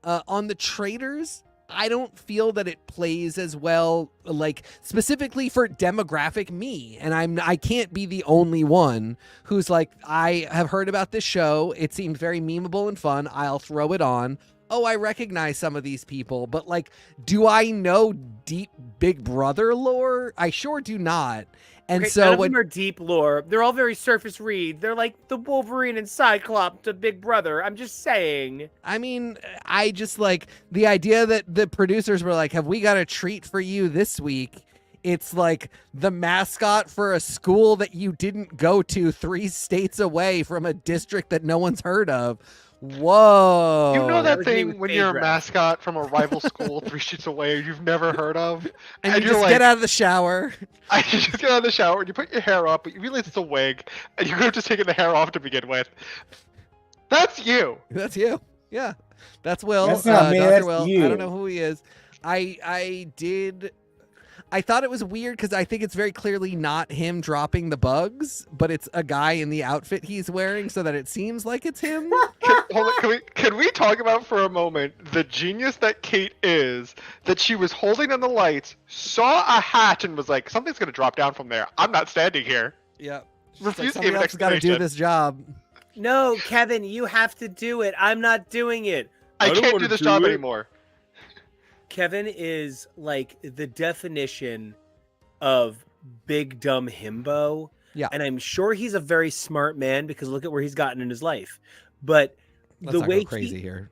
On the Traitors, I don't feel that it plays as well, like specifically for demographic me. And I can't be the only one who's like, I have heard about this show. It seemed very memeable and fun. I'll throw it on. Oh, I recognize some of these people, but like, do I know deep Big Brother lore? I sure do not. And Okay, so none of when them are deep lore. They're all very surface read. They're like the Wolverine and Cyclops to Big Brother. I'm just saying. I mean, I just like the idea that the producers were like, have we got a treat for you this week? It's like the mascot for a school that you didn't go to 3 states away from a district that no one's heard of. Whoa. You know that that was me thing with when you're a Phaedra. mascot from a rival school 3 streets away you've never heard of? and you you're just like, get out of the shower. I just get out of the shower and you put your hair up, but you realize it's a wig, and you could have just taken the hair off to begin with. That's you. That's you. Yeah. That's Will. That's not me, Dr. that's Will. you. I don't know who he is. I thought it was weird because I think it's very clearly not him dropping the bugs, but it's a guy in the outfit he's wearing so that it seems like it's him. Hold on, can we talk about for a moment the genius that Kate is, that she was holding on the lights, saw a hatch, and was like, something's going to drop down from there. I'm not standing here. Yeah. Refuse to Somebody give an else has got to do explanation. this job. No, Kevin, you have to do it. I'm not doing it. I don't can't wanna do this do job it. anymore. Kevin is like the definition of big dumb himbo. Yeah. And I'm sure he's a very smart man because look at where he's gotten in his life. But Let's the not way go crazy here.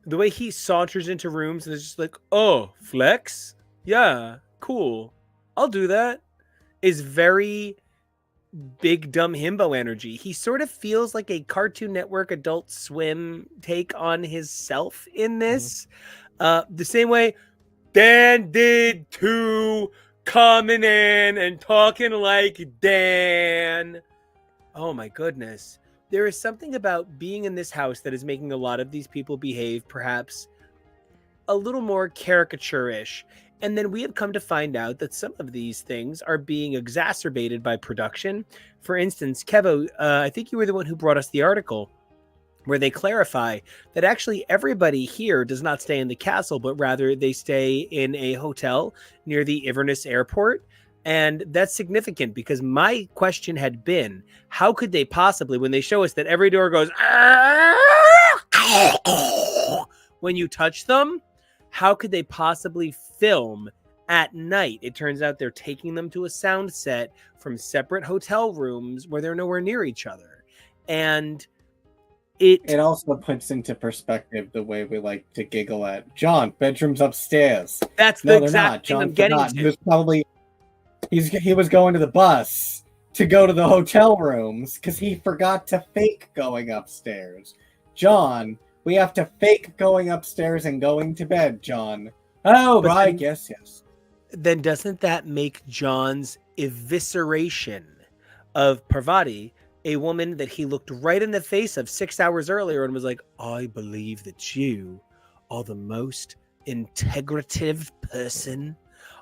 the way he saunters into rooms and is just like, oh, flex? Yeah, cool. I'll do that. Is very big dumb himbo energy. He sort of feels like a Cartoon Network Adult Swim take on his self in this. The same way Dan did too, coming in and talking like Dan. Oh my goodness. There is something about being in this house that is making a lot of these people behave perhaps a little more caricature-ish. And then we have come to find out that some of these things are being exacerbated by production. For instance, Kevo, I think you were the one who brought us the article where they clarify that actually everybody here does not stay in the castle, but rather they stay in a hotel near the Inverness airport. And that's significant because my question had been, how could they possibly, when they show us that every door goes when you touch them, how could they possibly film at night? It turns out they're taking them to a sound set from separate hotel rooms where they're nowhere near each other. And It also puts into perspective the way we like to giggle at John. Bedroom's upstairs. that's No, the they're exact not. thing John I'm getting forgot. He to. was probably he was going to the bus to go to the hotel rooms because he forgot to fake going upstairs. John, we have to fake going upstairs and going to bed, John. Oh, But right. then- Yes. Then doesn't that make John's evisceration of Parvati, a woman that he looked right in the face of 6 hours earlier and was like, I believe that you are the most integrative person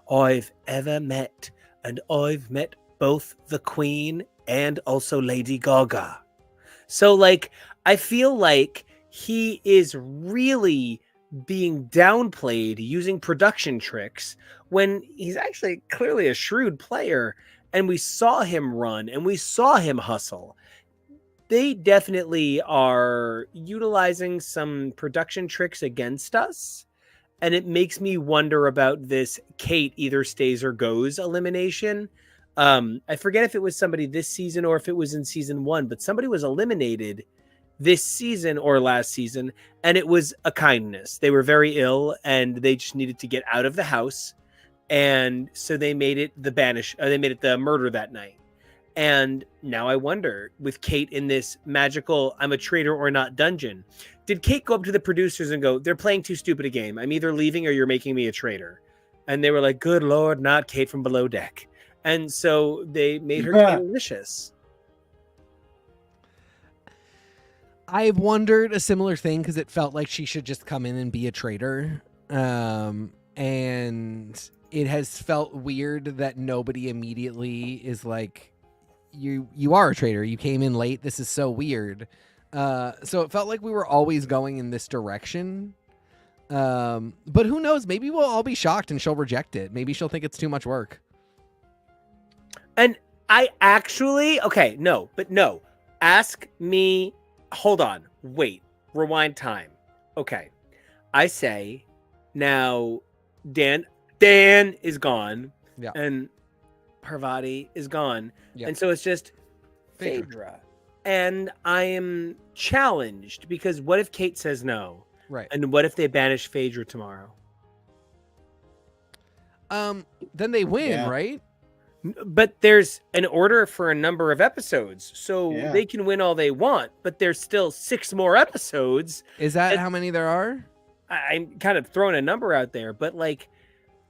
I've ever met. And I've met both the Queen and also Lady Gaga. So, like, I feel like he is really being downplayed using production tricks when he's actually clearly a shrewd player. And we saw him run and we saw him hustle. They definitely are utilizing some production tricks against us. And it makes me wonder about this Kate either stays or goes elimination. I forget if it was somebody this season or if it was in season 1, but somebody was eliminated this season or last season, and it was a kindness. They were very ill and they just needed to get out of the house. And so they made it the murder that night. And now I wonder, with Kate in this magical I'm a traitor or not dungeon, did Kate go up to the producers and go, they're playing too stupid a game. I'm either leaving or you're making me a traitor. And they were like, good Lord, not Kate from below deck. And so they made her delicious. I've wondered a similar thing because it felt like she should just come in and be a traitor. And it has felt weird that nobody immediately is like, you are a traitor. You came in late. This is so weird. So it felt like we were always going in this direction. But who knows? Maybe we'll all be shocked and she'll reject it. Maybe she'll think it's too much work. And I actually, okay, no. Ask me, hold on, wait, rewind time. Okay. I say now Dan is gone. Yeah. And Parvati is gone. Yeah. And so it's just Phaedra. And I am challenged because what if Kate says no? Right. And what if they banish Phaedra tomorrow? Then they win, right? But there's an order for a number of episodes, so Yeah. they can win all they want, but there's still 6 more episodes. Is that how many there are? I'm kind of throwing a number out there, but like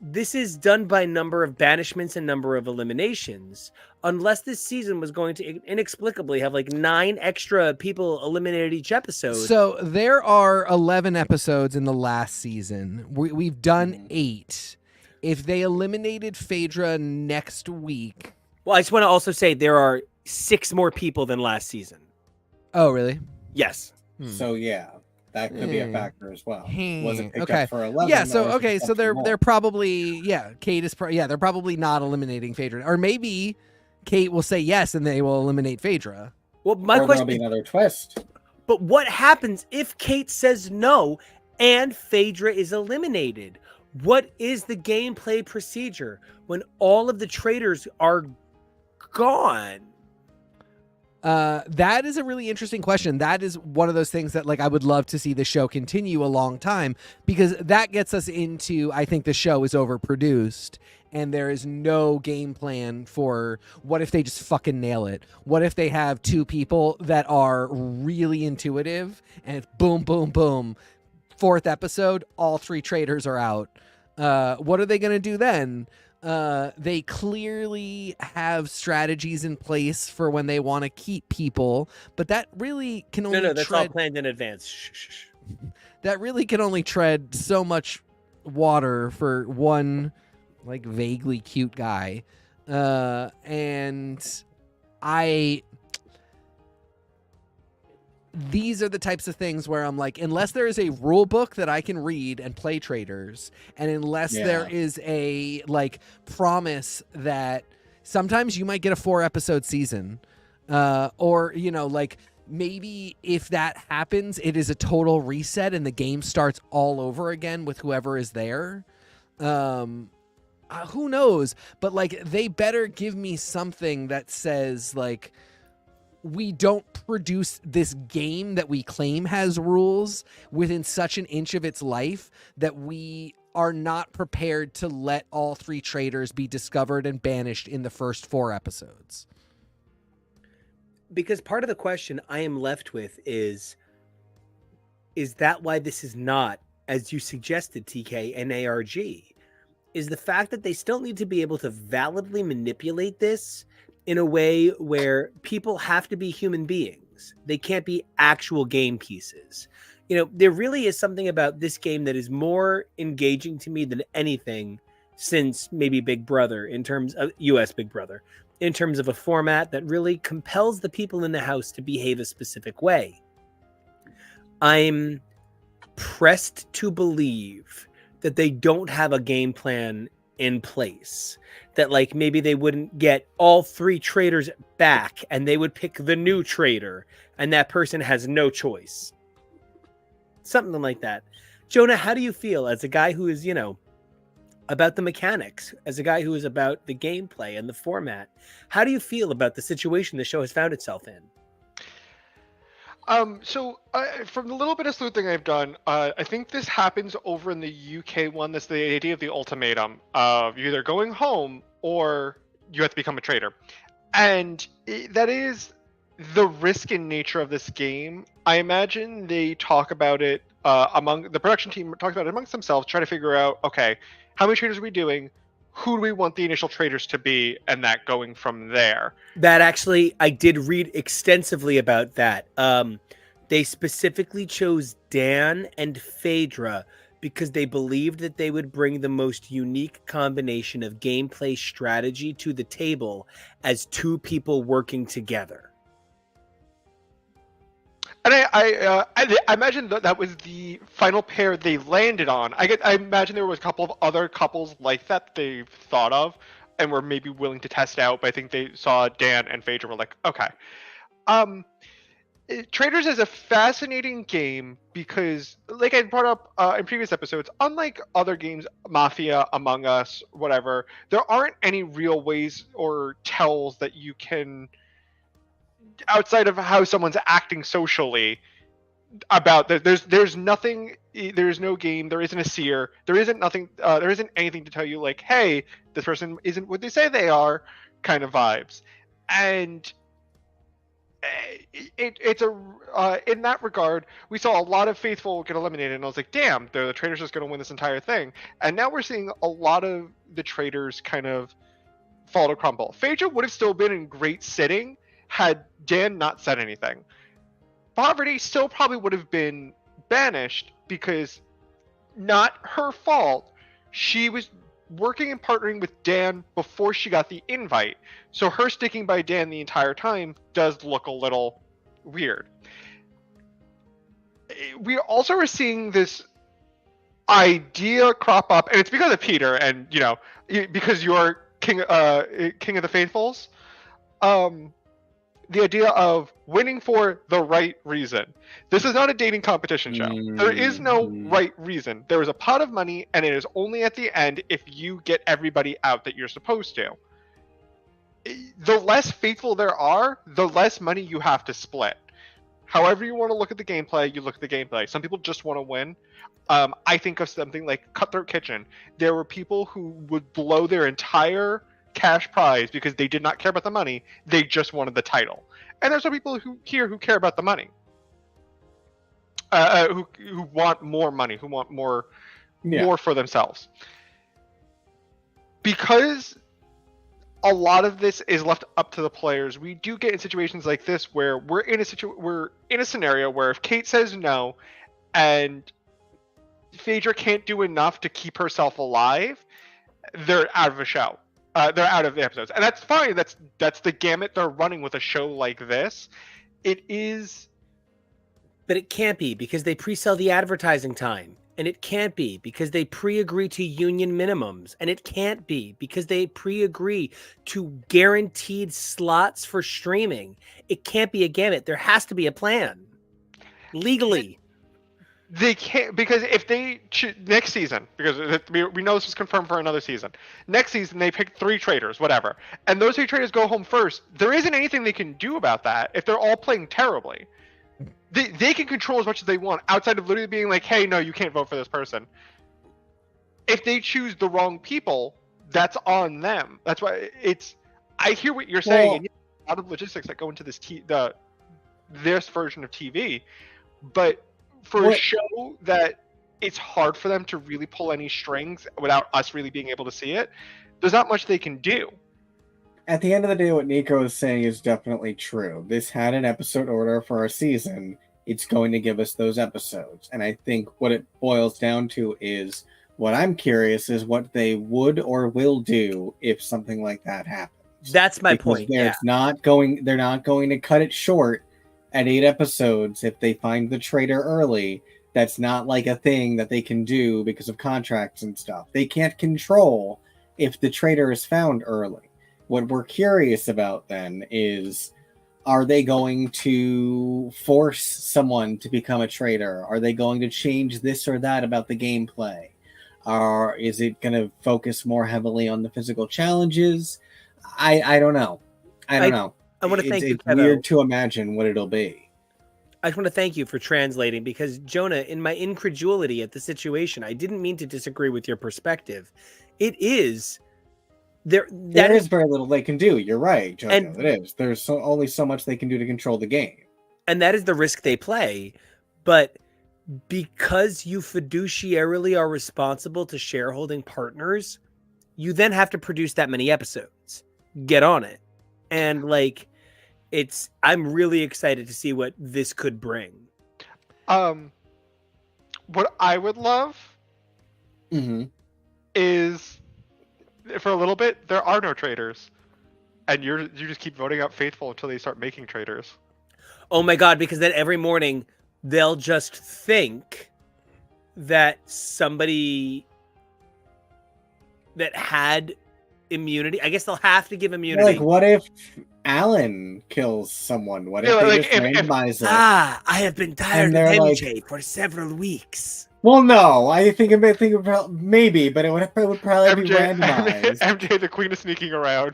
this is done by number of banishments and number of eliminations. Unless this season was going to inexplicably have like 9 extra people eliminated each episode. So there are 11 episodes in the last season. We've done 8. If they eliminated Phaedra next week. Well, I just want to also say there are 6 more people than last season. Oh, really? Yes. So yeah, that could be a factor as well. Was it picked Okay. up for 11? Yeah. So or is it okay. picked So up for more? they're probably Kate is they're probably not eliminating Phaedra, or maybe Kate will say yes and they will eliminate Phaedra. Well, my or question there'll be another twist. But what happens if Kate says no and Phaedra is eliminated? What is the gameplay procedure when all of the traitors are gone? That is a really interesting question. That is one of those things that like I would love to see the show continue a long time, because that gets us into, I think the show is overproduced and there is no game plan for what if they just fucking nail it? What if they have 2 people that are really intuitive and it's boom, boom, boom. 4th episode, all 3 traitors are out. What are they going to do then? They clearly have strategies in place for when they want to keep people, but that really can only That's all planned in advance. Shh. That really can only tread so much water for one like vaguely cute guy. And these are the types of things where I'm like, unless there is a rule book that I can read and play Traitors, and unless there is a like promise that sometimes you might get a 4-episode season, or like maybe if that happens, it is a total reset and the game starts all over again with whoever is there. Who knows? But like, they better give me something that says like, we don't produce this game that we claim has rules within such an inch of its life that we are not prepared to let all 3 traitors be discovered and banished in the first 4 episodes. Because part of the question I am left with is that why this is not, as you suggested, TK, an ARG? Is the fact that they still need to be able to validly manipulate this in a way where people have to be human beings. They can't be actual game pieces. There really is something about this game that is more engaging to me than anything since maybe Big Brother, in terms of US Big Brother, in terms of a format that really compels the people in the house to behave a specific way. I'm pressed to believe that they don't have a game plan in place, that like maybe they wouldn't get all 3 traitors back and they would pick the new traitor and that person has no choice. Something like that. Jonah, how do you feel as a guy who is, about the mechanics, as a guy who is about the gameplay and the format? How do you feel about the situation the show has found itself in? So from the little bit of sleuthing I've done, I think this happens over in the UK one. That's the idea of the ultimatum of you're either going home or you have to become a traitor. And that is the risk in nature of this game. I imagine they talk about it among the production team, talk about it amongst themselves, try to figure out, okay, how many traitors are we doing? Who do we want the initial traitors to be? And that going from there. That actually, I did read extensively about that. They specifically chose Dan and Phaedra because they believed that they would bring the most unique combination of gameplay strategy to the table as 2 people working together. And I imagine that was the final pair they landed on. I imagine there was a couple of other couples like that they've thought of and were maybe willing to test out, but I think they saw Dan and Phaedra were like, okay. Traitors is a fascinating game because, like I brought up in previous episodes, unlike other games, Mafia, Among Us, whatever, there aren't any real ways or tells that you can, outside of how someone's acting socially, about there's nothing, there's no game, there isn't a seer, there isn't nothing, there isn't anything to tell you like, hey, this person isn't what they say they are, kind of vibes. And it's in that regard, we saw a lot of faithful get eliminated, and I was like, damn, the Traitors is going to win this entire thing. And now we're seeing a lot of the Traitors kind of fall to crumble. Phaedra would have still been in great sitting had Dan not said anything. Poverty still probably would have been banished because, not her fault, she was working and partnering with Dan before she got the invite. So her sticking by Dan the entire time does look a little weird. We also are seeing this idea crop up, and it's because of Peter, and because you're king of the faithfuls. The idea of winning for the right reason. This is not a dating competition show. There is no right reason. There is a pot of money, and it is only at the end if you get everybody out that you're supposed to. The less faithful there are, the less money you have to split. However you want to look at the gameplay, you look at the gameplay. Some people just want to win. I think of something like Cutthroat Kitchen. There were people who would blow their entire cash prize because they did not care about the money. They just wanted the title. And there's some people who care about the money, who want more money, who want more for themselves. Because a lot of this is left up to the players, we do get in situations like this where we're in a scenario where if Kate says no and Phaedra can't do enough to keep herself alive, they're out of a show. They're out of the episodes, and that's fine. That's the gamut they're running with a show like this. It is, but it can't be because they pre-sell the advertising time, and it can't be because they pre-agree to union minimums, and it can't be because they pre-agree to guaranteed slots for streaming. It can't be a gamut. There has to be a plan legally. They can't, because if they next season, because we know this was confirmed for another season. Next season they pick 3 traitors, whatever, and those 3 traitors go home first. There isn't anything they can do about that if they're all playing terribly. They can control as much as they want outside of literally being like, hey, no, you can't vote for this person. If they choose the wrong people, that's on them. That's why I hear what you're saying, and a lot of logistics that go into this this version of TV, but for a show that it's hard for them to really pull any strings without us really being able to see it, there's not much they can do. At the end of the day, what Nico is saying is definitely true. This had an episode order for our season. It's going to give us those episodes. And I think what it boils down to is, what I'm curious is what they would or will do if something like that happens. That's my point. They're not going to cut it short at 8 episodes if they find the traitor early. That's not like a thing that they can do because of contracts and stuff. They can't control if the traitor is found early. What we're curious about then is, are they going to force someone to become a traitor? Are they going to change this or that about the gameplay? Or is it going to focus more heavily on the physical challenges? I don't know. I don't know. I want to thank you, It's weird to imagine what it'll be. I just want to thank you for translating, because Jonah, in my incredulity at the situation, I didn't mean to disagree with your perspective. It is there is very little they can do. You're right, Jonah. It is. There's only so much they can do to control the game, and that is the risk they play. But because you fiduciarily are responsible to shareholding partners, you then have to produce that many episodes. Get on it, and I'm really excited to see what this could bring. What I would love is, for a little bit, there are no traitors, and you just keep voting out faithful until they start making traitors. Oh my God, because then every morning they'll just think that somebody that had immunity, I guess they'll have to give immunity. Like, what if Alan kills someone? What if Yeah, they like, just if- randomize it? I have been tired And of they're like- MJ for several weeks. Well, no, I think maybe, but it would probably be randomized. MJ, the queen is sneaking around.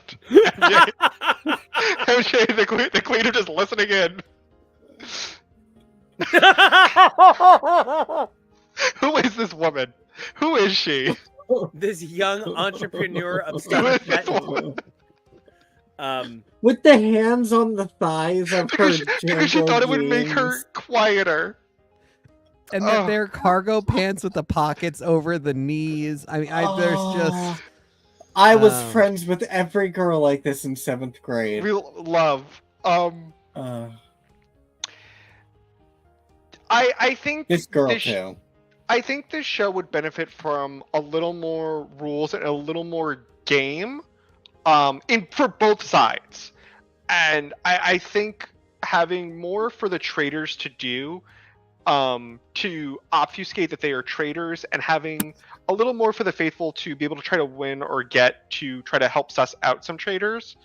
MJ, the queen of just listening in. Who is this woman? Who is she? This young entrepreneur Who upstart. is this woman? With the hands on the thighs of her Because she thought it would make her jeans. quieter. And then their cargo pants with the pockets over the knees. I mean, there's just. I was friends with every girl like this in 7th grade. Real love. I think This girl too. I think this show would benefit from a little more rules and a little more game, for both sides. And I think having more for the traitors to do, to obfuscate that they are traitors, and having a little more for the faithful to be able to try to win or get to try to help suss out some traitors.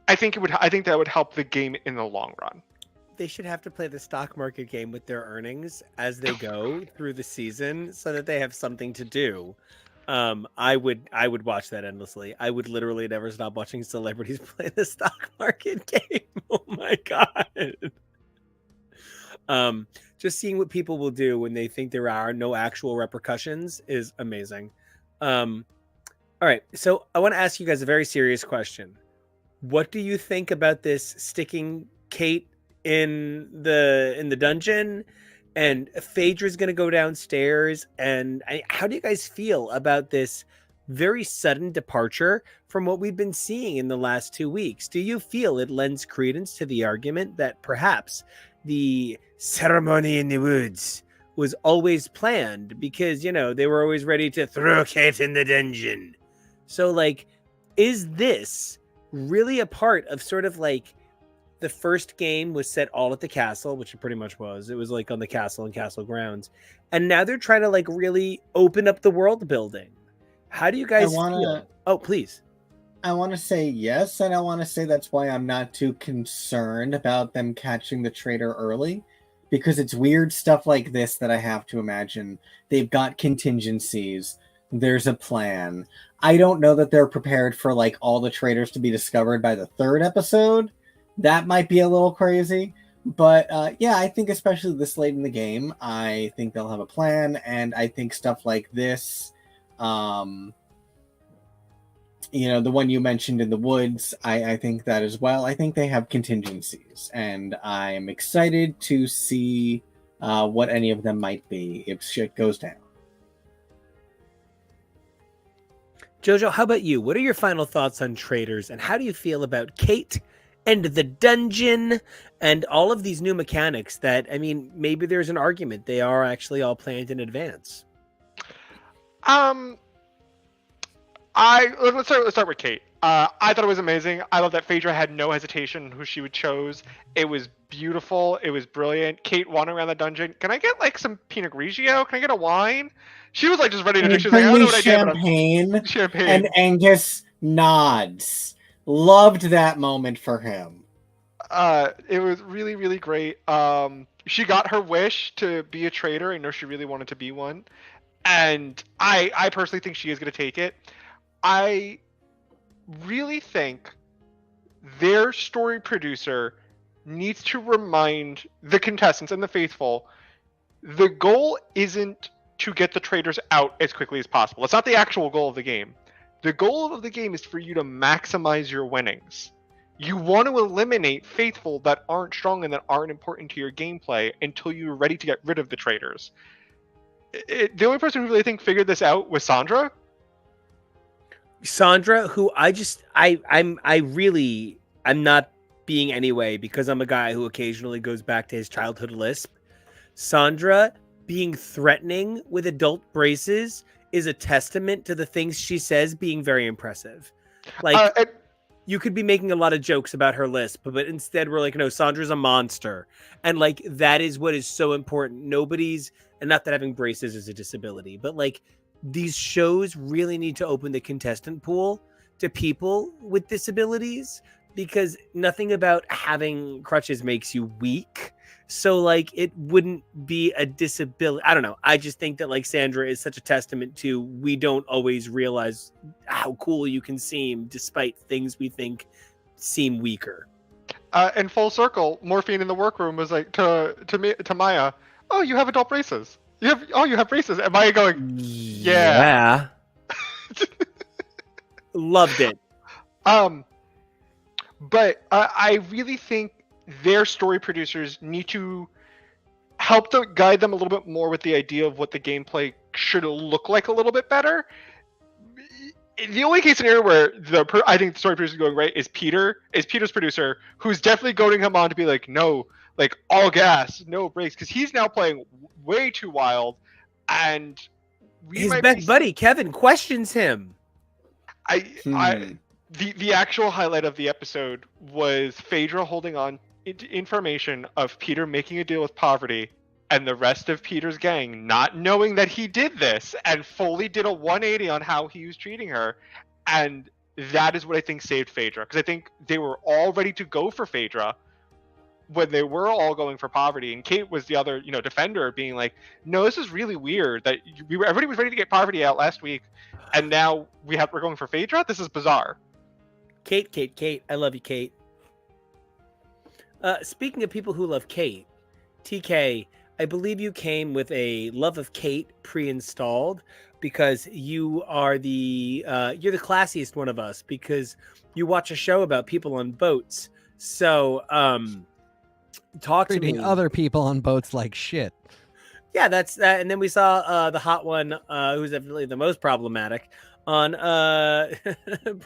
I think that would help the game in the long run. They should have to play the stock market game with their earnings as they go through the season, so that they have something to do. I would watch that endlessly. I would literally never stop watching celebrities play the stock market game. Oh my God. Just seeing what people will do when they think there are no actual repercussions is amazing. All right, so I want to ask you guys a very serious question. What do you think about this sticking Kate in the dungeon, and Phaedra's going to go downstairs? And how do you guys feel about this very sudden departure from what we've been seeing in the last 2 weeks? Do you feel it lends credence to the argument that perhaps the ceremony in the woods was always planned because, they were always ready to throw Kate in the dungeon? So, like, is this really a part of sort of like the first game was set all at the castle, which it pretty much was. It was like on the castle and castle grounds. And now they're trying to like really open up the world building. How do you guys feel? Oh, please. I want to say yes, and I want to say that's why I'm not too concerned about them catching the traitor early, because it's weird stuff like this that I have to imagine. They've got contingencies. There's a plan. I don't know that they're prepared for like all the traitors to be discovered by the 3rd episode. That might be a little crazy, but yeah, I think especially this late in the game, I think they'll have a plan, and I think stuff like this, the one you mentioned in the woods, I think that as well. I think they have contingencies, and I'm excited to see what any of them might be if shit goes down. Jojo, how about you? What are your final thoughts on Traitors, and how do you feel about Kate and the dungeon and all of these new mechanics that, I mean, maybe there's an argument they are actually all planned in advance? Let's start with Kate. I thought it was amazing. I love that Phaedra had no hesitation who she would chose. It was beautiful. It was brilliant. Kate wandering around the dungeon. Can I get like some Pinot Grigio? Can I get a wine? She was like just ready to do. She was like, I don't know what I did. Champagne. And Angus nods. Loved that moment for him. It was really, really great. She got her wish to be a traitor. I know she really wanted to be one. And I personally think she is going to take it. I really think their story producer needs to remind the contestants and the faithful, the goal isn't to get the traitors out as quickly as possible. It's not the actual goal of the game. The goal of the game is for you to maximize your winnings. You want to eliminate faithful that aren't strong and that aren't important to your gameplay until you're ready to get rid of the traitors. The only person who really think figured this out was Sandra. Sandra, who I'm not being anyway, because I'm a guy who occasionally goes back to his childhood lisp. Sandra being threatening with adult braces is a testament to the things she says being very impressive. Like, you could be making a lot of jokes about her lisp, but instead we're like, no, Sandra's a monster. And like, that is what is so important. Nobody's, and not that having braces is a disability, but like these shows really need to open the contestant pool to people with disabilities, because nothing about having crutches makes you weak. So like, it wouldn't be a disability. I don't know. I just think that like Sandra is such a testament to, we don't always realize how cool you can seem despite things we think seem weaker. And full circle, Morphine in the workroom was like to Maya, "Oh, you have adult braces. You have braces." And Maya going, "Yeah." Loved it. But I really think their story producers need to help to guide them a little bit more with the idea of what the gameplay should look like a little bit better. The only case scenario where I think the story producer is going right is Peter's producer, who's definitely goading him on to be like, no, like all gas, no brakes, because he's now playing way too wild, and his best buddy Kevin questions him. The actual highlight of the episode was Phaedra holding on to information of Peter making a deal with poverty, and the rest of Peter's gang not knowing that he did this, and fully did a 180 on how he was treating her. And that is what I think saved Phaedra, because I think they were all ready to go for Phaedra when they were all going for poverty, and Kate was the other, defender, being like, no, this is really weird that everybody was ready to get poverty out last week, and now we're going for Phaedra. This is bizarre. Kate, I love you, Kate. Speaking of people who love Kate, TK, I believe you came with a love of Kate pre-installed, because you are you're the classiest one of us, because you watch a show about people on boats. So talk to me. Other people on boats like shit. Yeah, that's that. And then we saw the hot one, who's definitely the most problematic, on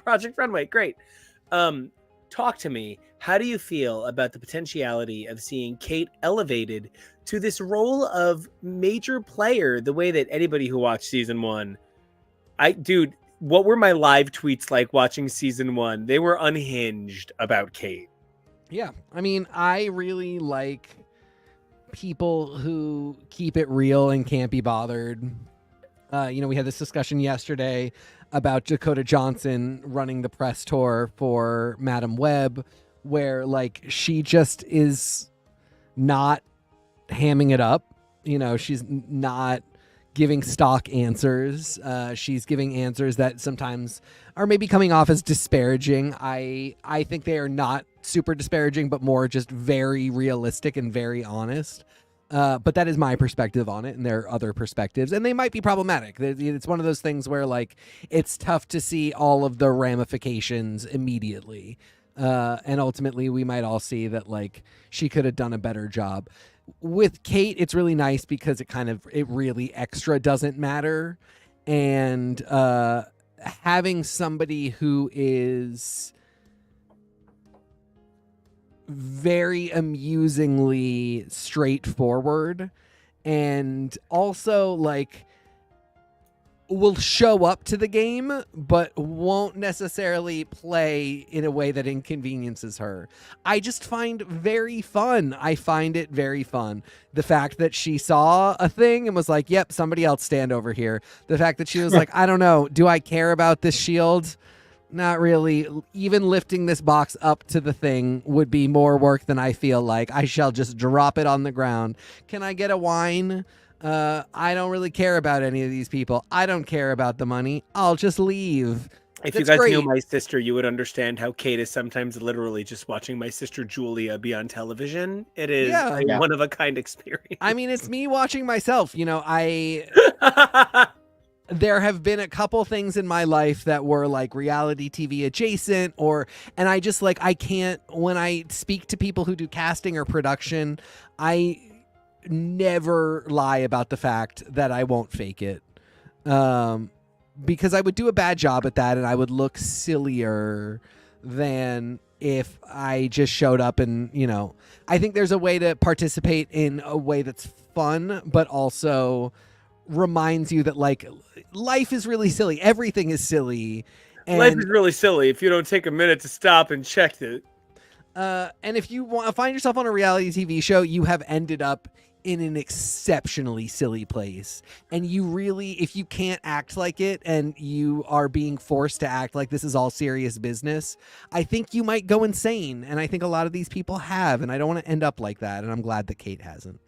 Project Runway. Great. Talk to me. How do you feel about the potentiality of seeing Kate elevated to this role of major player, the way that anybody who watched season 1, what were my live tweets like watching season 1? They were unhinged about Kate. Yeah. I mean, I really like people who keep it real and can't be bothered. We had this discussion yesterday about Dakota Johnson running the press tour for Madam Web, where like she just is not hamming it up. She's not giving stock answers. She's giving answers that sometimes are maybe coming off as disparaging. I think they are not super disparaging, but more just very realistic and very honest. But that is my perspective on it, and there are other perspectives, and they might be problematic. It's one of those things where like it's tough to see all of the ramifications immediately. And ultimately we might all see that like she could have done a better job. With Kate, it's really nice because it really extra doesn't matter. And having somebody who is very amusingly straightforward and also like will show up to the game but won't necessarily play in a way that inconveniences her, I just find very fun. I find it very fun. The fact that she saw a thing and was like, yep, somebody else stand over here. The fact that she was like, I don't know, do I care about this shield? Not really. Even lifting this box up to the thing would be more work than I feel like. I shall just drop it on the ground. Can I get a wine? I don't really care about any of these people. I don't care about the money. I'll just leave. If you guys knew my sister, you would understand how Kate is sometimes literally just watching my sister Julia be on television. It is a one-of-a-kind experience. I mean, it's me watching myself. There have been a couple things in my life that were like reality TV adjacent, and I just like, I can't, when I speak to people who do casting or production, I never lie about the fact that I won't fake it. Because I would do a bad job at that and I would look sillier than if I just showed up and, I think there's a way to participate in a way that's fun, but also reminds you that like life is really silly. Everything is silly. Life And is really silly if you don't take a minute to stop and check it. and if you want to find yourself on a reality TV show, you have ended up in an exceptionally silly place. And you really, if you can't act like it and you are being forced to act like this is all serious business, I think you might go insane. And I think a lot of these people have, and I don't want to end up like that. And I'm glad that Kate hasn't.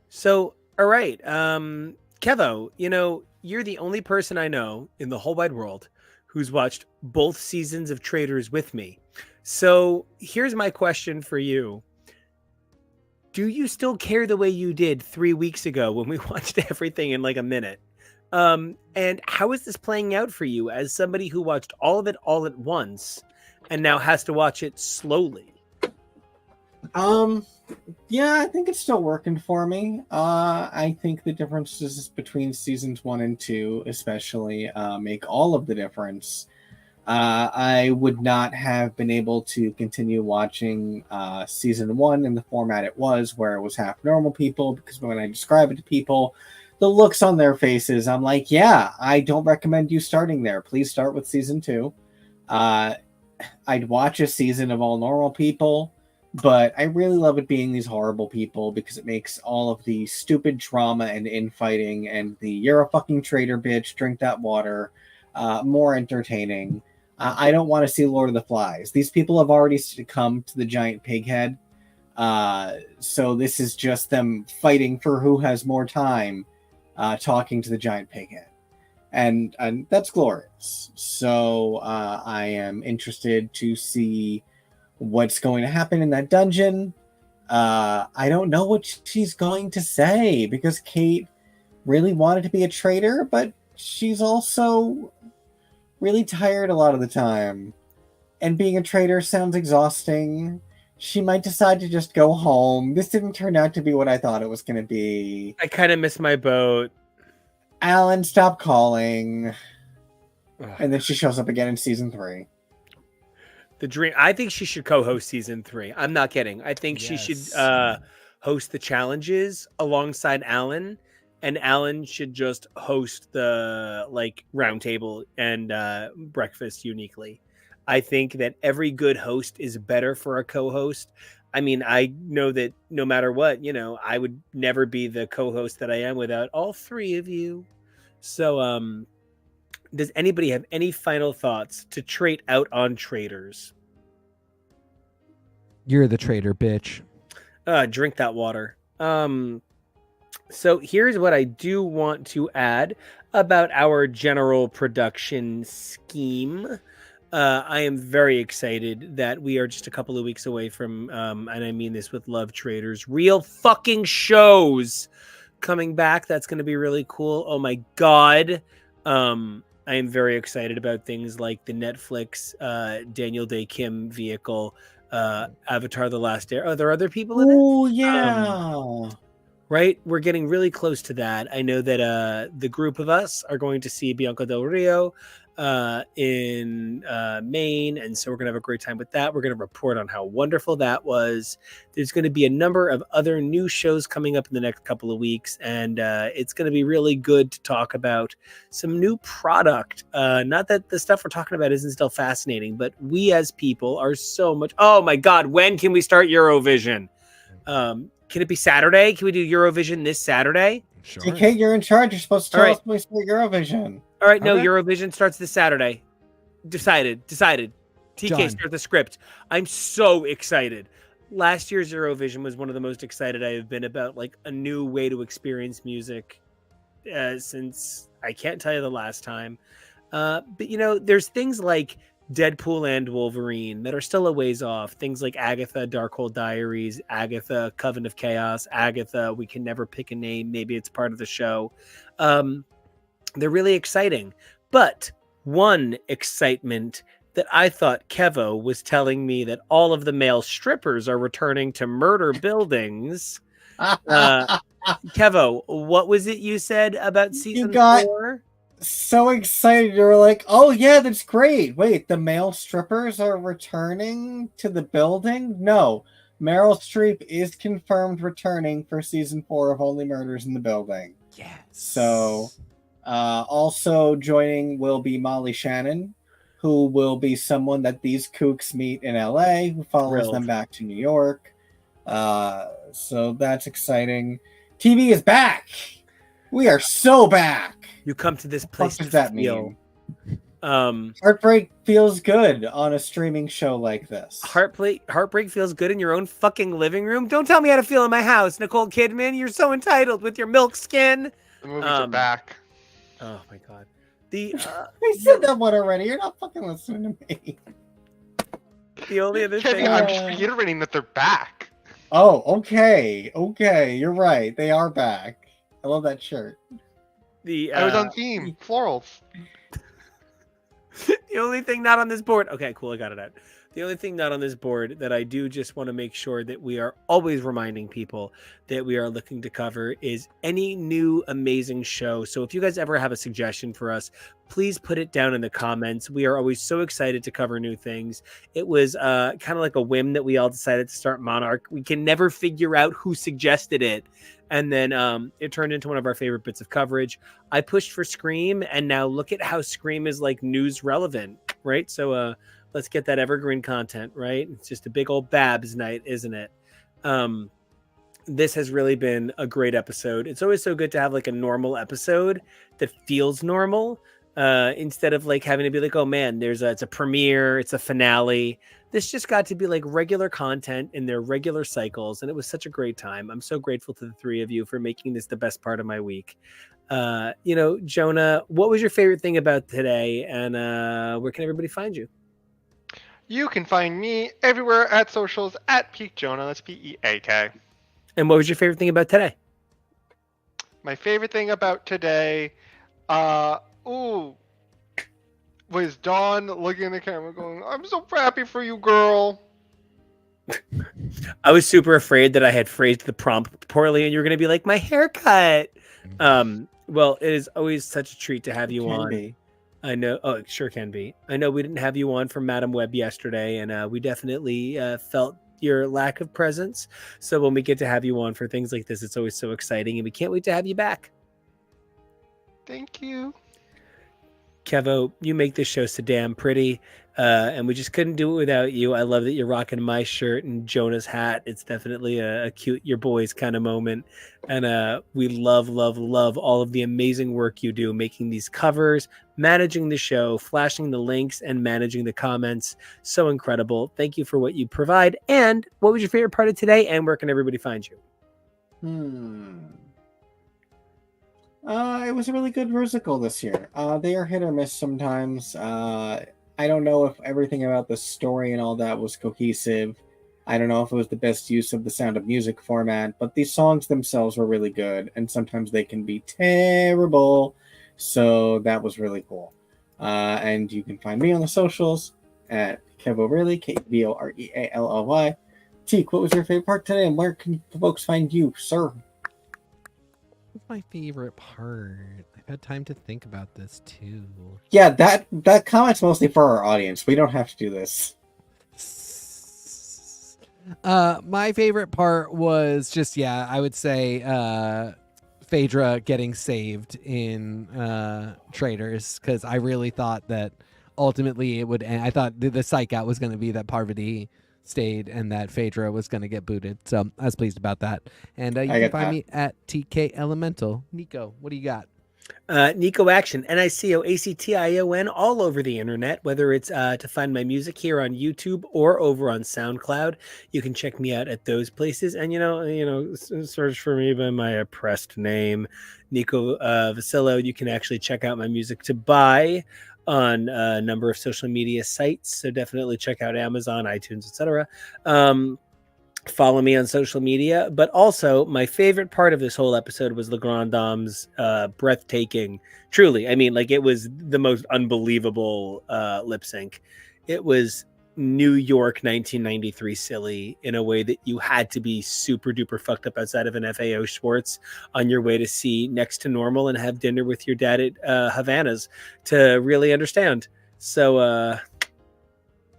So, all right. Kevo, you're the only person I know in the whole wide world who's watched both seasons of Traitors with me. So here's my question for you. Do you still care the way you did 3 weeks ago when we watched everything in like a minute? And how is this playing out for you as somebody who watched all of it all at once and now has to watch it slowly? Yeah, I think it's still working for me. I think the differences between seasons 1 and 2 especially make all of the difference. I would not have been able to continue watching season 1 in the format it was, where it was half normal people, because when I describe it to people, the looks on their faces, I'm like, yeah, I don't recommend you starting there. Please start with season 2. I'd watch a season of all normal people, but I really love it being these horrible people because it makes all of the stupid drama and infighting and the "you're a fucking traitor, bitch, drink that water" more entertaining. I don't want to see Lord of the Flies. These people have already succumbed to the giant pig head. So this is just them fighting for who has more time talking to the giant pig head. And that's glorious. So I am interested to see what's going to happen in that dungeon. I don't know what she's going to say, because Kate really wanted to be a traitor, but she's also really tired a lot of the time. And being a traitor sounds exhausting. She might decide to just go home. This didn't turn out to be what I thought it was going to be. I kind of missed my boat. Alan, stop calling. Ugh. And then she shows up again in season 3. The dream. I think she should co-host season 3. I'm not kidding. I think she should host the challenges alongside Alan, and Alan should just host the roundtable and breakfast uniquely. I think that every good host is better for a co-host. I mean, I know that no matter what, I would never be the co-host that I am without all 3 of you. So, does anybody have any final thoughts to trait out on Traitors? You're the traitor, bitch. Drink that water. So here's what I do want to add about our general production scheme. I am very excited that we are just a couple of weeks away from, and I mean this with love, Traitors, real fucking shows coming back. That's going to be really cool. Oh my God. I am very excited about things like the Netflix Daniel Day Kim vehicle, Avatar: The Last Air. Are there other people in it? Oh, yeah. Right? We're getting really close to that. I know that the group of us are going to see Bianca Del Rio in Maine, and so we're going to have a great time with that. We're going to report on how wonderful that was. There's going to be a number of other new shows coming up in the next couple of weeks, and it's going to be really good to talk about some new product. Not that the stuff we're talking about isn't still fascinating, but we as people are so much... Oh my God, when can we start Eurovision? Can it be Saturday? Can we do Eurovision this Saturday? Sure. DK, you're in charge. You're supposed to tell All us when we start Eurovision. All right, no, Okay. Eurovision starts this Saturday. Decided. TK, Done. start the script. I'm so excited. Last year's Eurovision was one of the most excited I have been about, a new way to experience music since I can't tell you the last time. But, there's things like Deadpool and Wolverine that are still a ways off. Things like Agatha, Darkhold Diaries, Agatha, Coven of Chaos, Agatha, We Can Never Pick a Name. Maybe it's part of the show. They're really exciting. But one excitement that I thought Kevo was telling me that all of the male strippers are returning to murder buildings. Kevo, what was it you said about season 4? So excited. You were like, oh yeah, that's great. Wait, the male strippers are returning to the building? No. Meryl Streep is confirmed returning for season 4 of Only Murders in the Building. Yes. So Also joining will be Molly Shannon, who will be someone that these kooks meet in LA, who follows them Thrilled. back to New York. So that's exciting. TV is back. We are so back. You come to this What place does to that feel. mean? Heartbreak feels good on a streaming show like this. Heartbreak feels good in your own fucking living room. Don't tell me how to feel in my house, Nicole Kidman. You're so entitled with your milk skin. The movies are back. Oh my god. The I said that one already. You're not fucking listening to me. the only other Kenny, thing I'm just reiterating that they're back. Oh, okay. Okay, you're right. They are back. I love that shirt. I was on theme. Florals. The only thing not on this board. Okay, cool. I got it out. The only thing not on this board that I do just want to make sure that we are always reminding people that we are looking to cover is any new amazing show. So if you guys ever have a suggestion for us, please put it down in the comments. We are always so excited to cover new things. It was kind of like a whim that we all decided to start Monarch. We can never figure out who suggested it. And then it turned into one of our favorite bits of coverage. I pushed for Scream, and now look at how Scream is like news relevant, right? So let's get that evergreen content, right? It's just a big old Babs night, isn't it? This has really been a great episode. It's always so good to have like a normal episode that feels normal instead of like having to be like, oh man, it's a premiere, it's a finale. This just got to be like regular content in their regular cycles, and it was such a great time. I'm so grateful to the three of you for making this the best part of my week. Jonah, what was your favorite thing about today, and where can everybody find you? You can find me everywhere at socials at Peak Jonah. That's Peak. And what was your favorite thing about today? My favorite thing about today, was Dawn looking at the camera going, I'm so happy for you, girl. I was super afraid that I had phrased the prompt poorly and you were going to be like, my haircut. Well, it is always such a treat to have you on. Be. I know. Oh, it sure can be. I know we didn't have you on for Madam Web yesterday, and we definitely felt your lack of presence. So when we get to have you on for things like this, it's always so exciting, and we can't wait to have you back. Thank you. Kevo, you make this show so damn pretty, and we just couldn't do it without you. I love that you're rocking my shirt and Jonah's hat. It's definitely a cute your boys kind of moment, and we love all of the amazing work you do making these covers, managing the show, flashing the links, and managing the comments. So incredible. Thank you for what you provide. And what was your favorite part of today, and where can everybody find you? It was a really good Rusical this year. They are hit or miss sometimes. I don't know if everything about the story and all that was cohesive. I don't know if it was the best use of the Sound of Music format, but these songs themselves were really good, and sometimes they can be terrible. So that was really cool. And you can find me on the socials at Kevoreally, Kvoreally. Teak, what was your favorite part today, and where can folks find you, sir? What's my favorite part? I've had time to think about this too. Yeah, that comment's mostly for our audience. We don't have to do this. My favorite part was just, I would say Phaedra getting saved in Traitors, because I really thought that ultimately it would end. I thought the psych out was going to be that Parvati stayed and that Phaedra was going to get booted. So I was pleased about that. And you can find me at TK Elemental. Nico, what do you got? Nico Action, NicoAction, all over the internet, whether it's to find my music here on YouTube or over on SoundCloud. You can check me out at those places, and search for me by my oppressed name, Nico Vasillo. You can actually check out my music to buy on a number of social media sites, so definitely check out Amazon, iTunes, etc. Follow me on social media, but also my favorite part of this whole episode was Le Grand Dame's breathtaking, truly, I mean, like, it was the most unbelievable lip sync. It was New York 1993 silly in a way that you had to be super duper fucked up outside of an FAO Schwartz on your way to see Next to Normal and have dinner with your dad at Havana's to really understand. So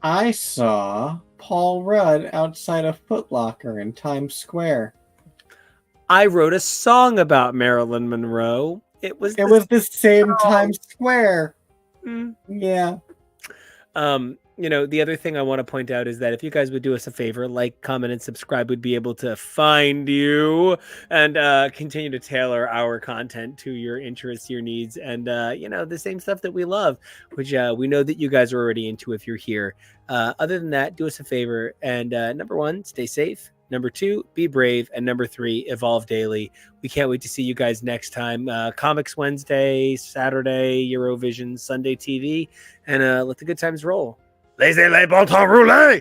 I saw Paul Rudd outside of Foot Locker in Times Square. I wrote a song about Marilyn Monroe. It was the same Times Square. Mm. Yeah. The other thing I want to point out is that if you guys would do us a favor, like, comment, and subscribe, we'd be able to find you and continue to tailor our content to your interests, your needs, and the same stuff that we love, which we know that you guys are already into if you're here. Other than that, do us a favor, and number 1, stay safe. Number 2, be brave. And number 3, evolve daily. We can't wait to see you guys next time. Comics Wednesday, Saturday, Eurovision, Sunday TV, and let the good times roll. Laissez les bon temps rouler!